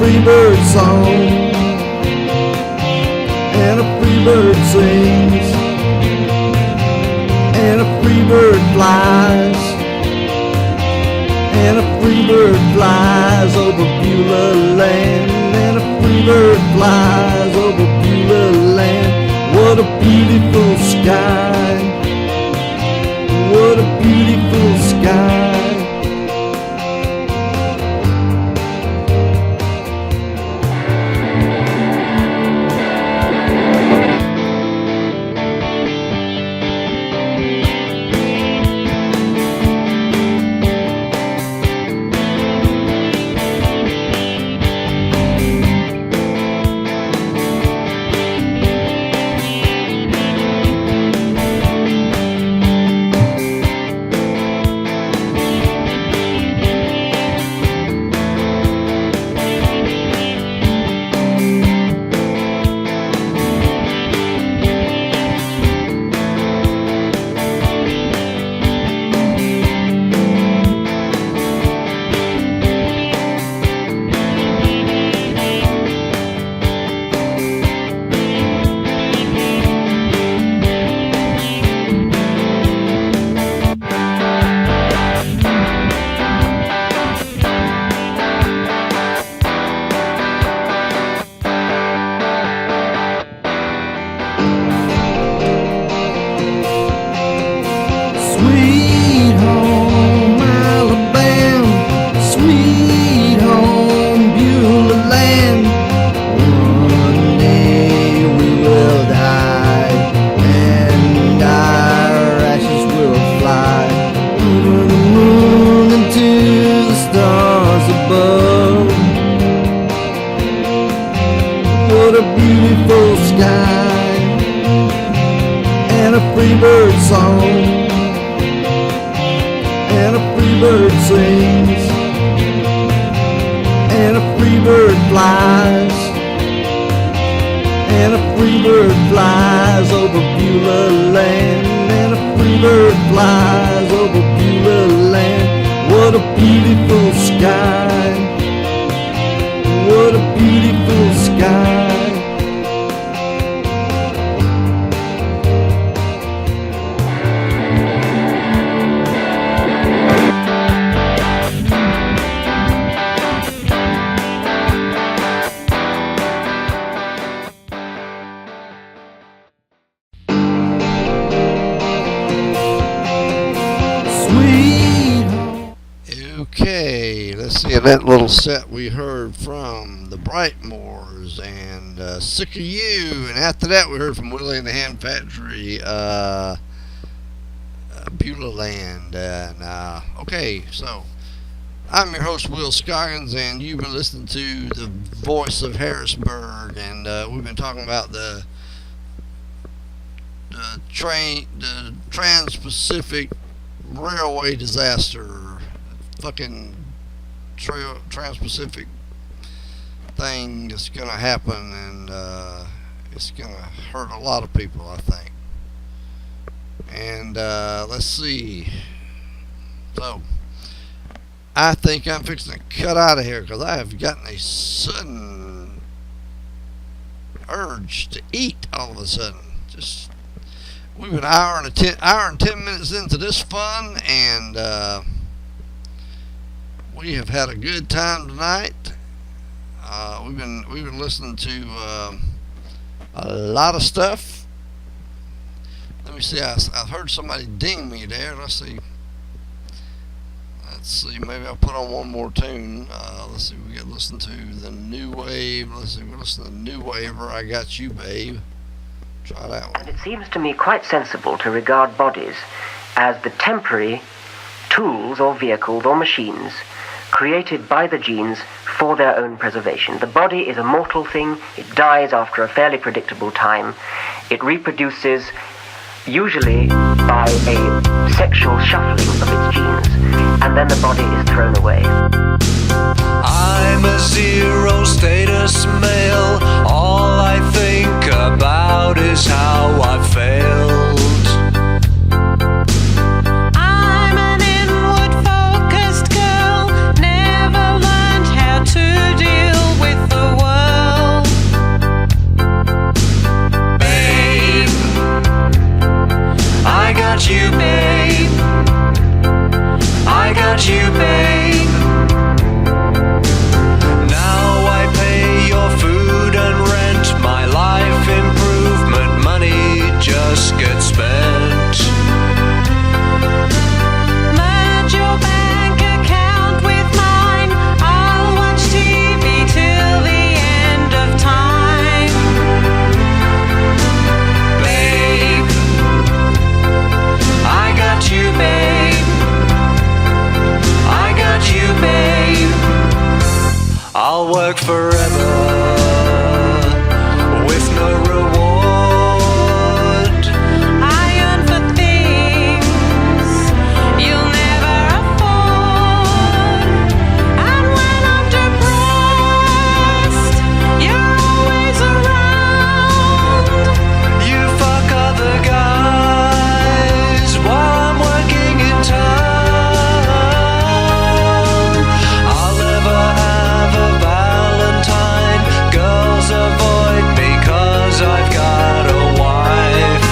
free bird song, and a free bird sings, and a free bird flies, and a free bird flies over Beulah land, and a free bird flies over Beulah land. What a beautiful sky, what a beautiful sky. Sweet home Alabama, sweet home Beulah land. One day we will die, and our ashes will fly over the moon and to the stars above. What a beautiful sky, and a free bird song, and a free bird sings, and a free bird flies, and a free bird flies over Beulah land, and a free bird flies over Beulah land. What a beautiful sky, what a beautiful sky. Okay, let's see. In that little set we heard from the Brightmores and Sick of You, and after that we heard from Willie and the Hand Factory, Beulah Land. Okay, so I'm your host Will Scoggins, and you've been listening to the Voice of Harrisburg, and we've been talking about the Trans-Pacific Railway disaster. Fucking Trans-Pacific thing that's gonna happen, and it's gonna hurt a lot of people, I think. And let's see. So I think I'm fixing to cut out of here because I have gotten a sudden urge to eat all of a sudden. Just we've been hour and 10 minutes into this fun, and we have had a good time tonight. We've been listening to a lot of stuff. Let me see. I heard somebody ding me there. Let's see. Maybe I'll put on one more tune. Let's see. We get listen to the New Wave. Let's see. We're listening to New Waver. I Got You, Babe. Try that one. And it seems to me quite sensible to regard bodies as the temporary tools or vehicles or machines created by the genes for their own preservation. The body is a mortal thing. It dies after a fairly predictable time. It reproduces usually by a sexual shuffling of its genes, and then the body is thrown away. I'm a zero status male. All I think about is how I failed. I'm an inward focused girl, never learned how to deal with work forever with no reward. I yearn for things you'll never afford. And when I'm depressed, you're always around. You fuck other guys while I'm working in town. I'll never have a Valentine. Girls avoid me 'cause I've got a wife.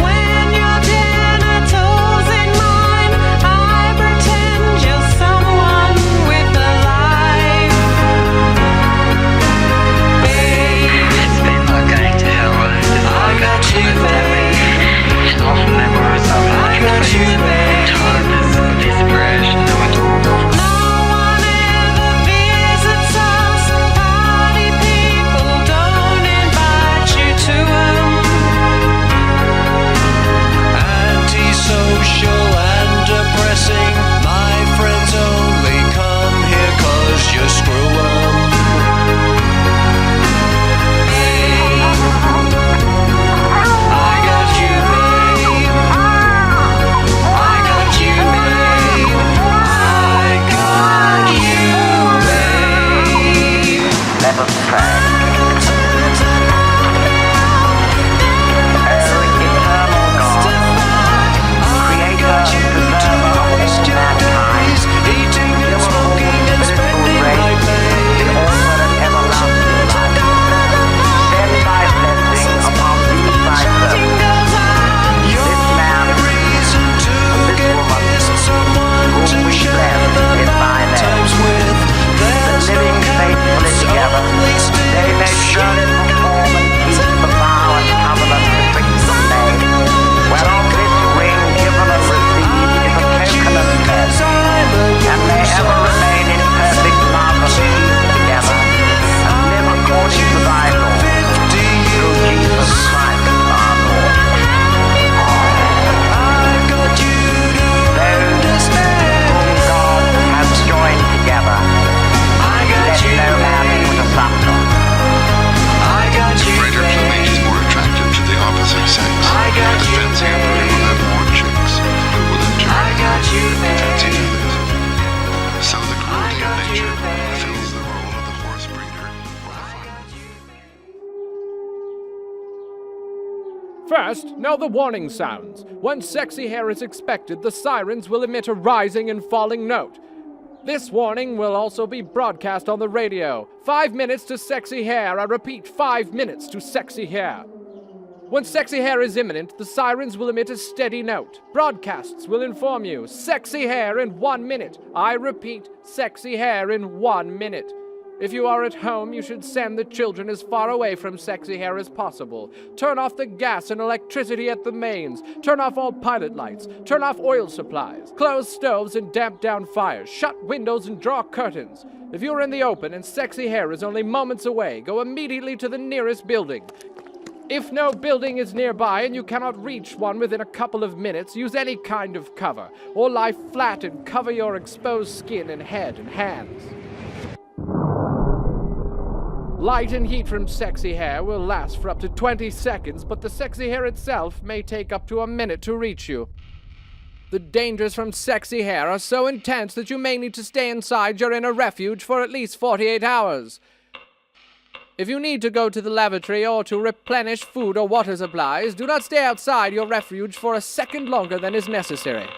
When your genitals in mine, I pretend you're someone with a life. Babe, It's been like going to hell. I got you, babe. It's lost memories of I got you, babe. tiredness of desperation. no one ever visits us. Party people don't invite you to 'em. Antisocial and depressing. My friends only come here 'cause you screw 'em. I got you, babe. I got you, babe. I got you, babe. Level track. Eating and smoking and spending my You're a reason to get pissed. Someone to share the bad times with. There's no happiness, only sticks. And may ever remain in perfect love and peace together, and live according to thy law, through Jesus Christ our Lord. I've got you to Those understand. whom God has joined together, I got let you, no man put asunder. I got you, Greater plumage is more attractive to the opposite sex. I got The you, fancy emperor will have more chicks, who will in turn I got you, fancy babe. others. So the cruelty got of you, nature babe. fills the role of the horse breeder or the farmer. First, know the warning sounds. When sexy hair is expected, the sirens will emit a rising and falling note. This warning will also be broadcast on the radio. 5 minutes to sexy hair. I repeat, 5 minutes to sexy hair. When sexy hair is imminent, the sirens will emit a steady note. Broadcasts will inform you, sexy hair in 1 minute. I repeat, sexy hair in 1 minute. If you are at home, you should send the children as far away from sexy hair as possible. Turn off the gas and electricity at the mains. Turn off all pilot lights. Turn off oil supplies. Close stoves and damp down fires. Shut windows and draw curtains. If you're in the open and sexy hair is only moments away, go immediately to the nearest building. If no building is nearby and you cannot reach one within a couple of minutes, use any kind of cover, or lie flat and cover your exposed skin and head and hands. Light and heat from sexy hair will last for up to 20 seconds, but the sexy hair itself may take up to a minute to reach you. The dangers from sexy hair are so intense that you may need to stay inside your inner refuge for at least 48 hours. If you need to go to the lavatory or to replenish food or water supplies, do not stay outside your refuge for a second longer than is necessary.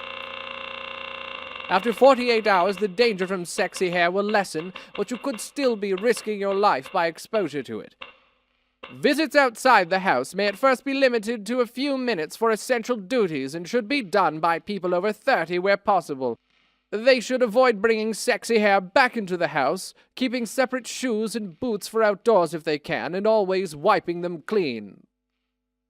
After 48 hours, the danger from sexy hair will lessen, but you could still be risking your life by exposure to it. Visits outside the house may at first be limited to a few minutes for essential duties and should be done by people over 30 where possible. They should avoid bringing sexy hair back into the house, keeping separate shoes and boots for outdoors if they can, and always wiping them clean.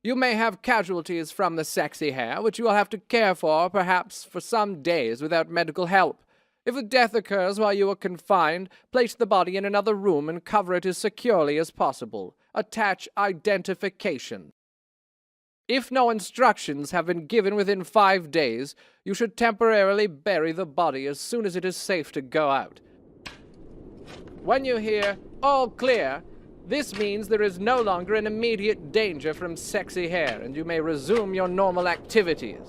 You may have casualties from the sexy hair, which you will have to care for, perhaps for some days, without medical help. If a death occurs while you are confined, place the body in another room and cover it as securely as possible. Attach identification. If no instructions have been given within 5 days, you should temporarily bury the body as soon as it is safe to go out. When you hear all clear, this means there is no longer an immediate danger from sexy hair, and you may resume your normal activities.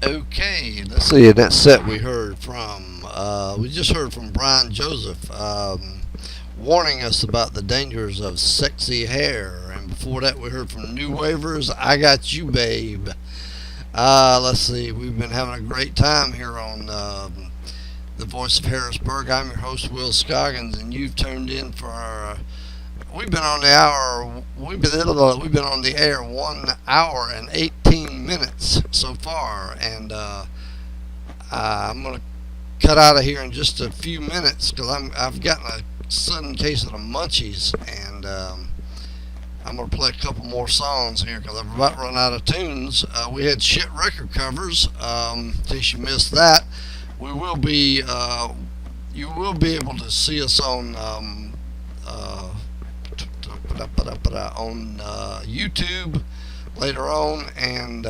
Okay, let's see. That set we heard from, we just heard from Brian Joseph warning us about the dangers of sexy hair. And before that, we heard from New Wavers, I Got You, Babe. Let's see. We've been having a great time here on the Voice of Harrisburg. I'm your host, Will Scoggins, and you've tuned in for we've been on the hour. We've been on the air 1 hour and 18 minutes so far, and I'm gonna cut out of here in just a few minutes because I've gotten a sudden case of the munchies, and I'm gonna play a couple more songs here because I've about run out of tunes. We had shit record covers. In case you missed that, we will be. You will be able to see us on. On YouTube later on, and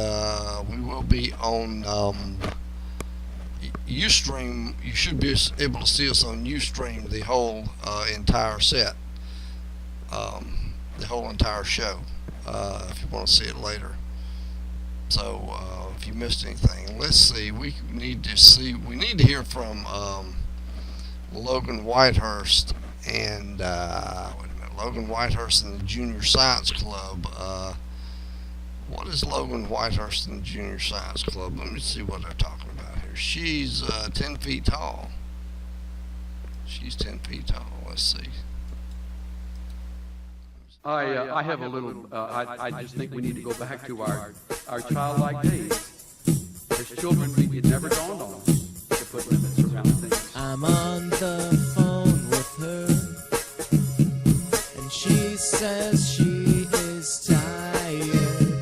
we will be on Ustream. You should be able to see us on Ustream the whole entire set, the whole entire show, if you want to see it later. So if you missed anything, let's see. We need to hear from Logan Whitehurst and Logan Whitehurst and the Junior Science Club. What is Logan Whitehurst and the Junior Science Club? Let me see what they're talking about here. She's 10 feet tall. She's 10 feet tall. Let's see. I have a little, I just think we need to go back to our childlike days. As children, it never dawned on us to put limits around things. I'm on the phone with her, and she says she is tired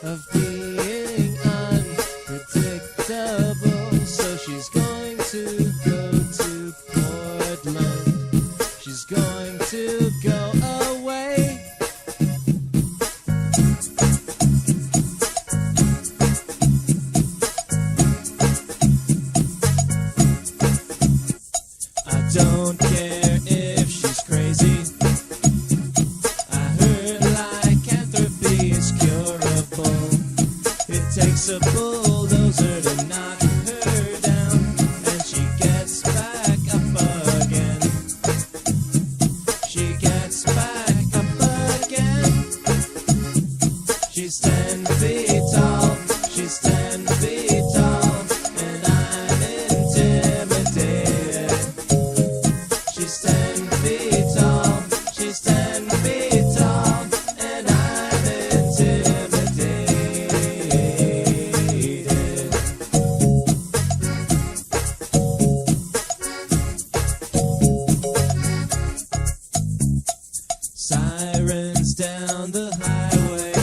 of being unpredictable, so she's going to go to Portland. She's going to go away. I don't care if she's crazy. I heard lycanthropy is curable. It takes a bulldozer to knock her down, and she gets back up again. She gets back up again. She's 10 feet tall. She's 10 feet tall, and I'm intimidated. She's 10 feet tall. She's 10 feet tall, and I'm intimidated. Sirens down the highway.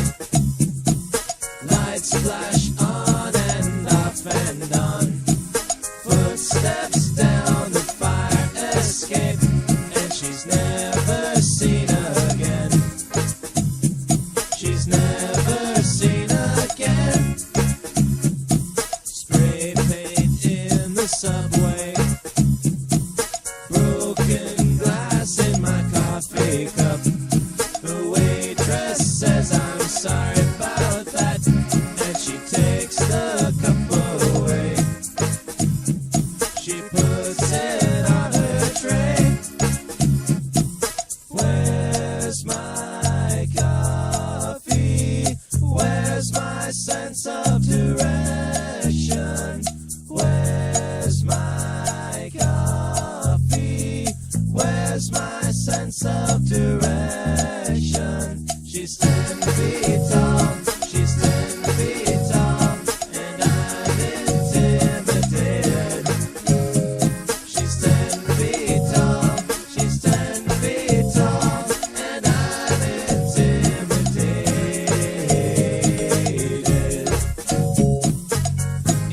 Lights flash on and off and on. Footsteps down the fire escape, and she's never seen again. She's never seen again. Spray paint in the subway. Broken glass in my coffee cup. The waitress says I'm sorry about that, and she takes the cup away. She puts it on her tray. Where's my coffee? Where's my sense of direction? Where's my coffee? Where's my sense of direction? She's 10 feet tall. She's 10 feet tall, and I'm intimidated. She's 10 feet tall. She's 10 feet tall, and I'm intimidated.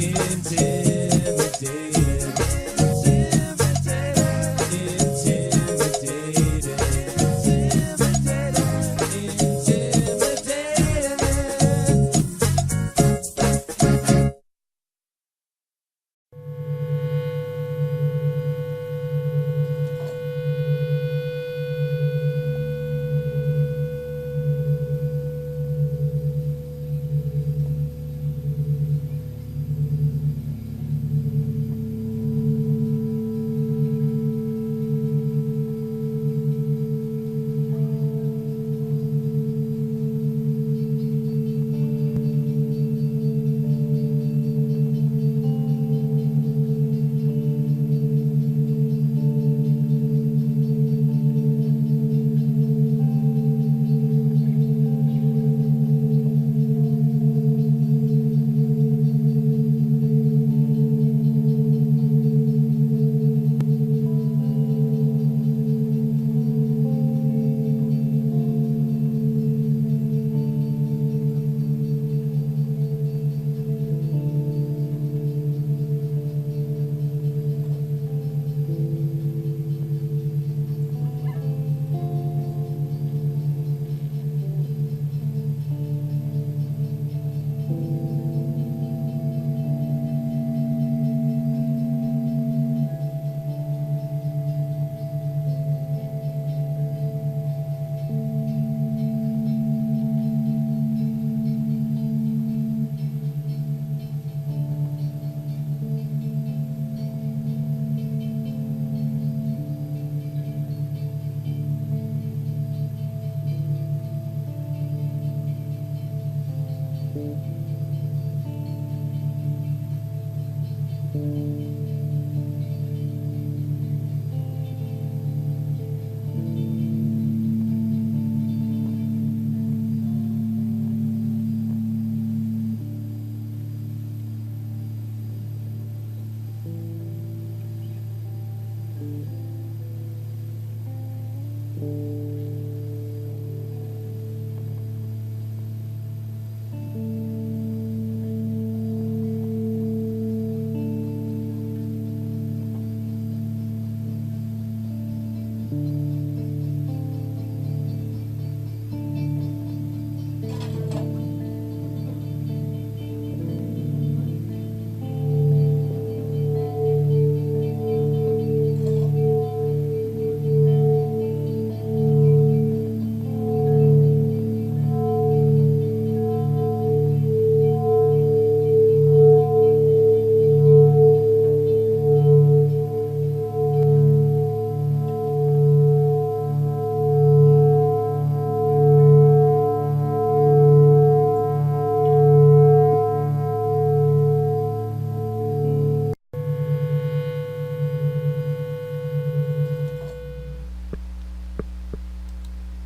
Intimidated. Intimidated.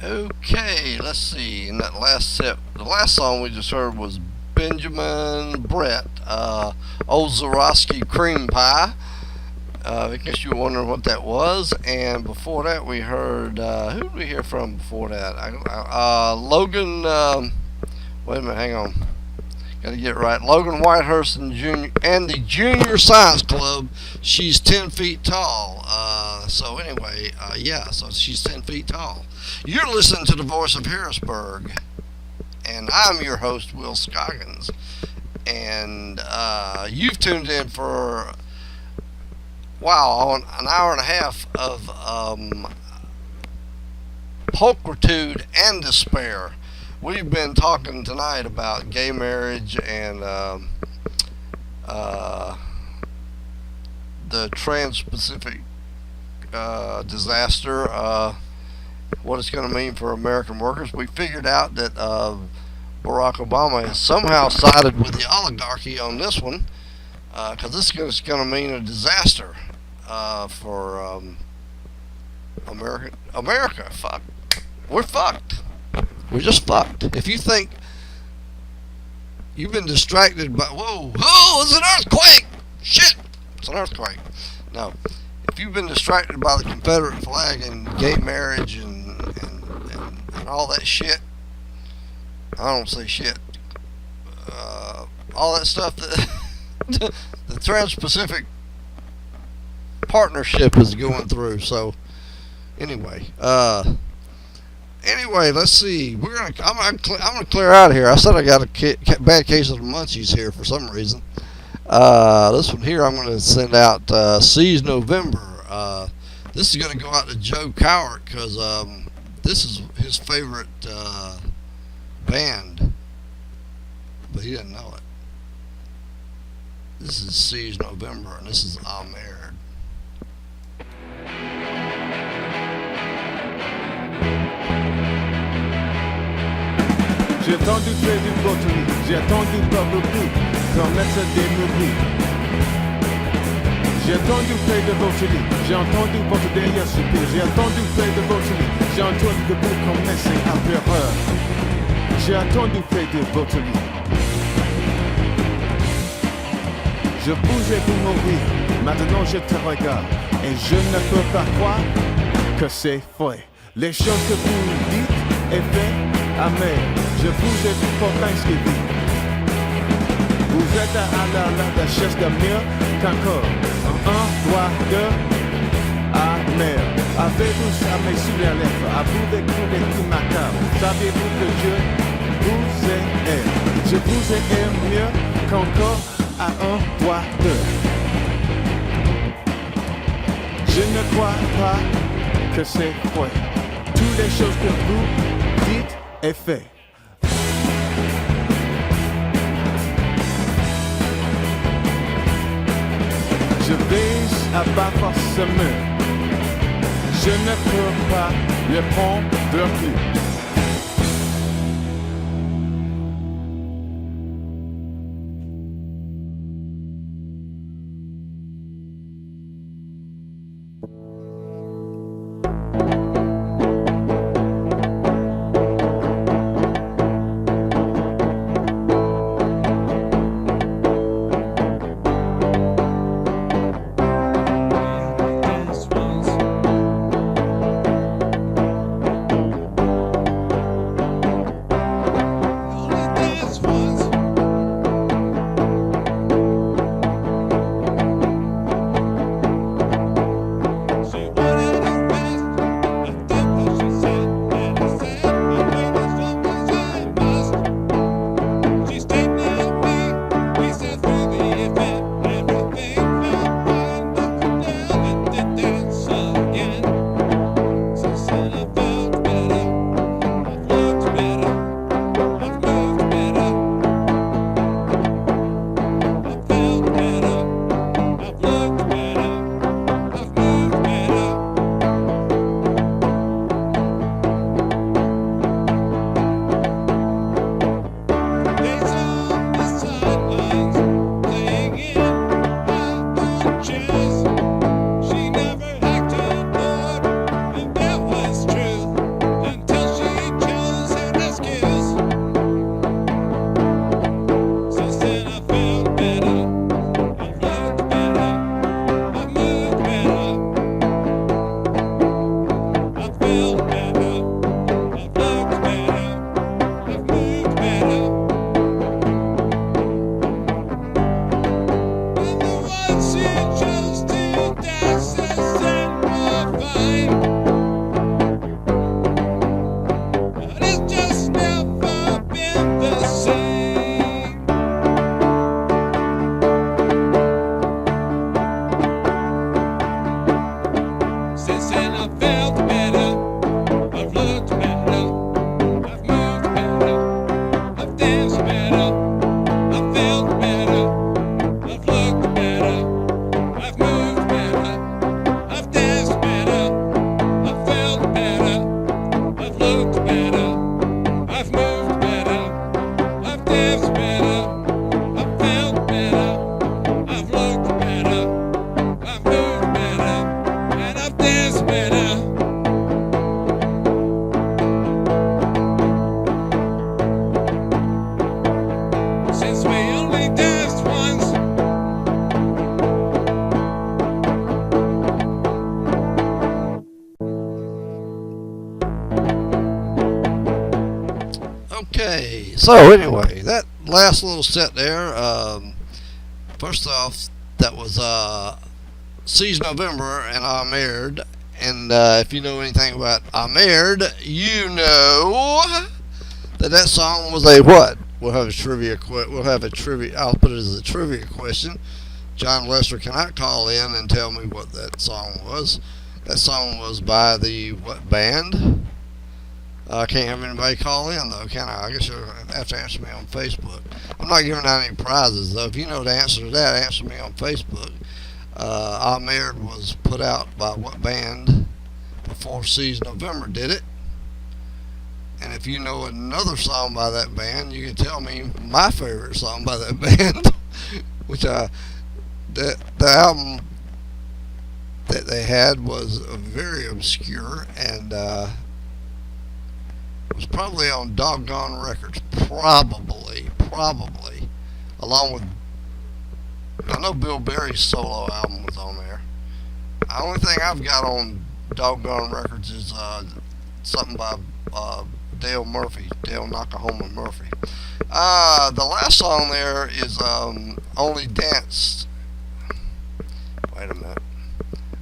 Okay, let's see. In that last set, the last song we just heard was Benjamin Brett, Old Zarowski Cream Pie. In case you were wondering what that was. And before that, we heard, who did we hear from before that? Logan, wait a minute, hang on. Gotta get it right. Logan Whitehurst and the Junior Science Club. She's 10 feet tall. So anyway, so she's 10 feet tall. You're listening to the Voice of Harrisburg, and I'm your host, Will Scoggins. And you've tuned in for an hour and a half of pulchritude and despair. We've been talking tonight about gay marriage and the Trans-Pacific disaster, what it's going to mean for American workers. We figured out that Barack Obama has somehow sided with the oligarchy on this one, because this is going to mean a disaster for America. Fuck. We're fucked. We're just fucked. If you think you've been distracted by, whoa, it's an earthquake! Shit! It's an earthquake. No. If you've been distracted by the Confederate flag and gay marriage and all that shit, I don't say shit. All that stuff that the Trans-Pacific Partnership is going through. So, anyway, let's see. I'm gonna clear out of here. I said I got a bad case of the munchies here for some reason. This one here I'm gonna send out. Seize November. This is gonna go out to Joe Cowart because this is his favorite band, but he didn't know it. This is Seize November, and this is I'm Married. J'ai attendu près d'une bouteille, j'ai attendu par beaucoup, comme mettre des mouvements. J'ai attendu près de votre lit, j'ai entendu votre dernier soupir. J'ai attendu près de votre lit, j'ai entendu que vous commencez à faire peur. J'ai attendu près de votre lit. Je bougeais pour mourir, maintenant je te regarde, et je ne peux pas croire que c'est vrai. Les choses que vous dites et faites, amen. Je vous ai vu pour Thanksgiving. Vous êtes à la chaise de mieux qu'encore. 1, 3, 2, amen. Avez-vous jamais sur les lèvres, à vous d'écouter tout macabre? Saviez-vous que je vous aime? Je vous aime mieux qu'encore à 1, 3, 2. Je ne crois pas que c'est vrai. Toutes les choses que vous dites et faites. Je baisse à bas forcément. Je ne peux pas le prendre plus. Okay, so anyway, that last little set there, first off, that was Seize November and Ahmed. And if you know anything about Ahmed, you know that song was a what? We'll have a trivia. I'll put it as a trivia question. John Lester cannot call in and tell me what that song was. That song was by the what band? I can't have anybody call in though, can I? I guess you'll have to answer me on Facebook. I'm not giving out any prizes though. If you know the answer to that, answer me on Facebook. Ahmed was put out by what band before Seize November did it? And if you know another song by that band, you can tell me my favorite song by that band, which the album that they had was very obscure and was probably on Doggone Records, probably, along with, I know Bill Berry's solo album was on there. The only thing I've got on Doggone Records is something by Dale Nakahoma Murphy. The last song there is Only Dance. Wait a minute.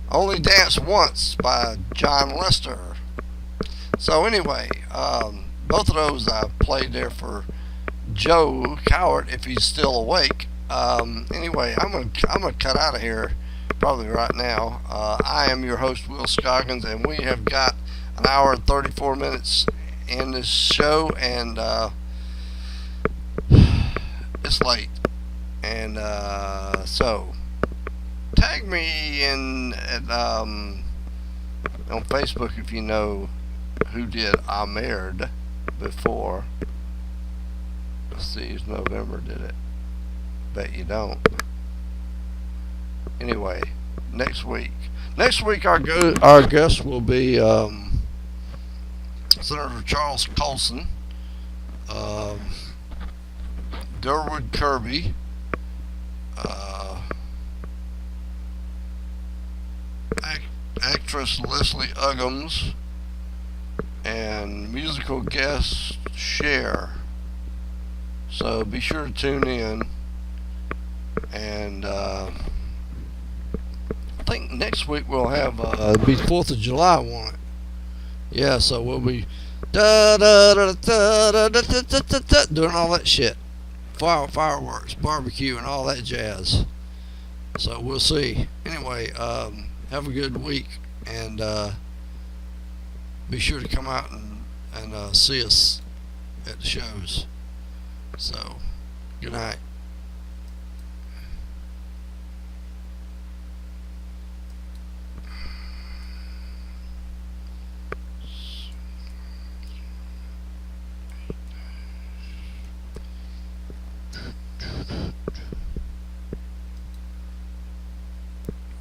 Only Dance Once by John Lester. So anyway, both of those I played there for Joe Cowart if he's still awake. Anyway, I'm gonna cut out of here probably right now. I am your host, Will Scoggins, and we have got an hour and 34 minutes in this show, and it's late. And so tag me in on Facebook if you know who did Ahmed before Seize November did it. Bet you don't. Anyway, next week our guest will be Senator Charles Colson, Durwood Kirby, actress Leslie Uggams, and musical guest Cher. So be sure to tune in. And I think next week we'll have be 4th of July, won't it? Yeah, so we'll be doing all that shit, fireworks, barbecue, and all that jazz. So we'll see. Anyway, have a good week, and be sure to come out and see us at the shows. So, good night.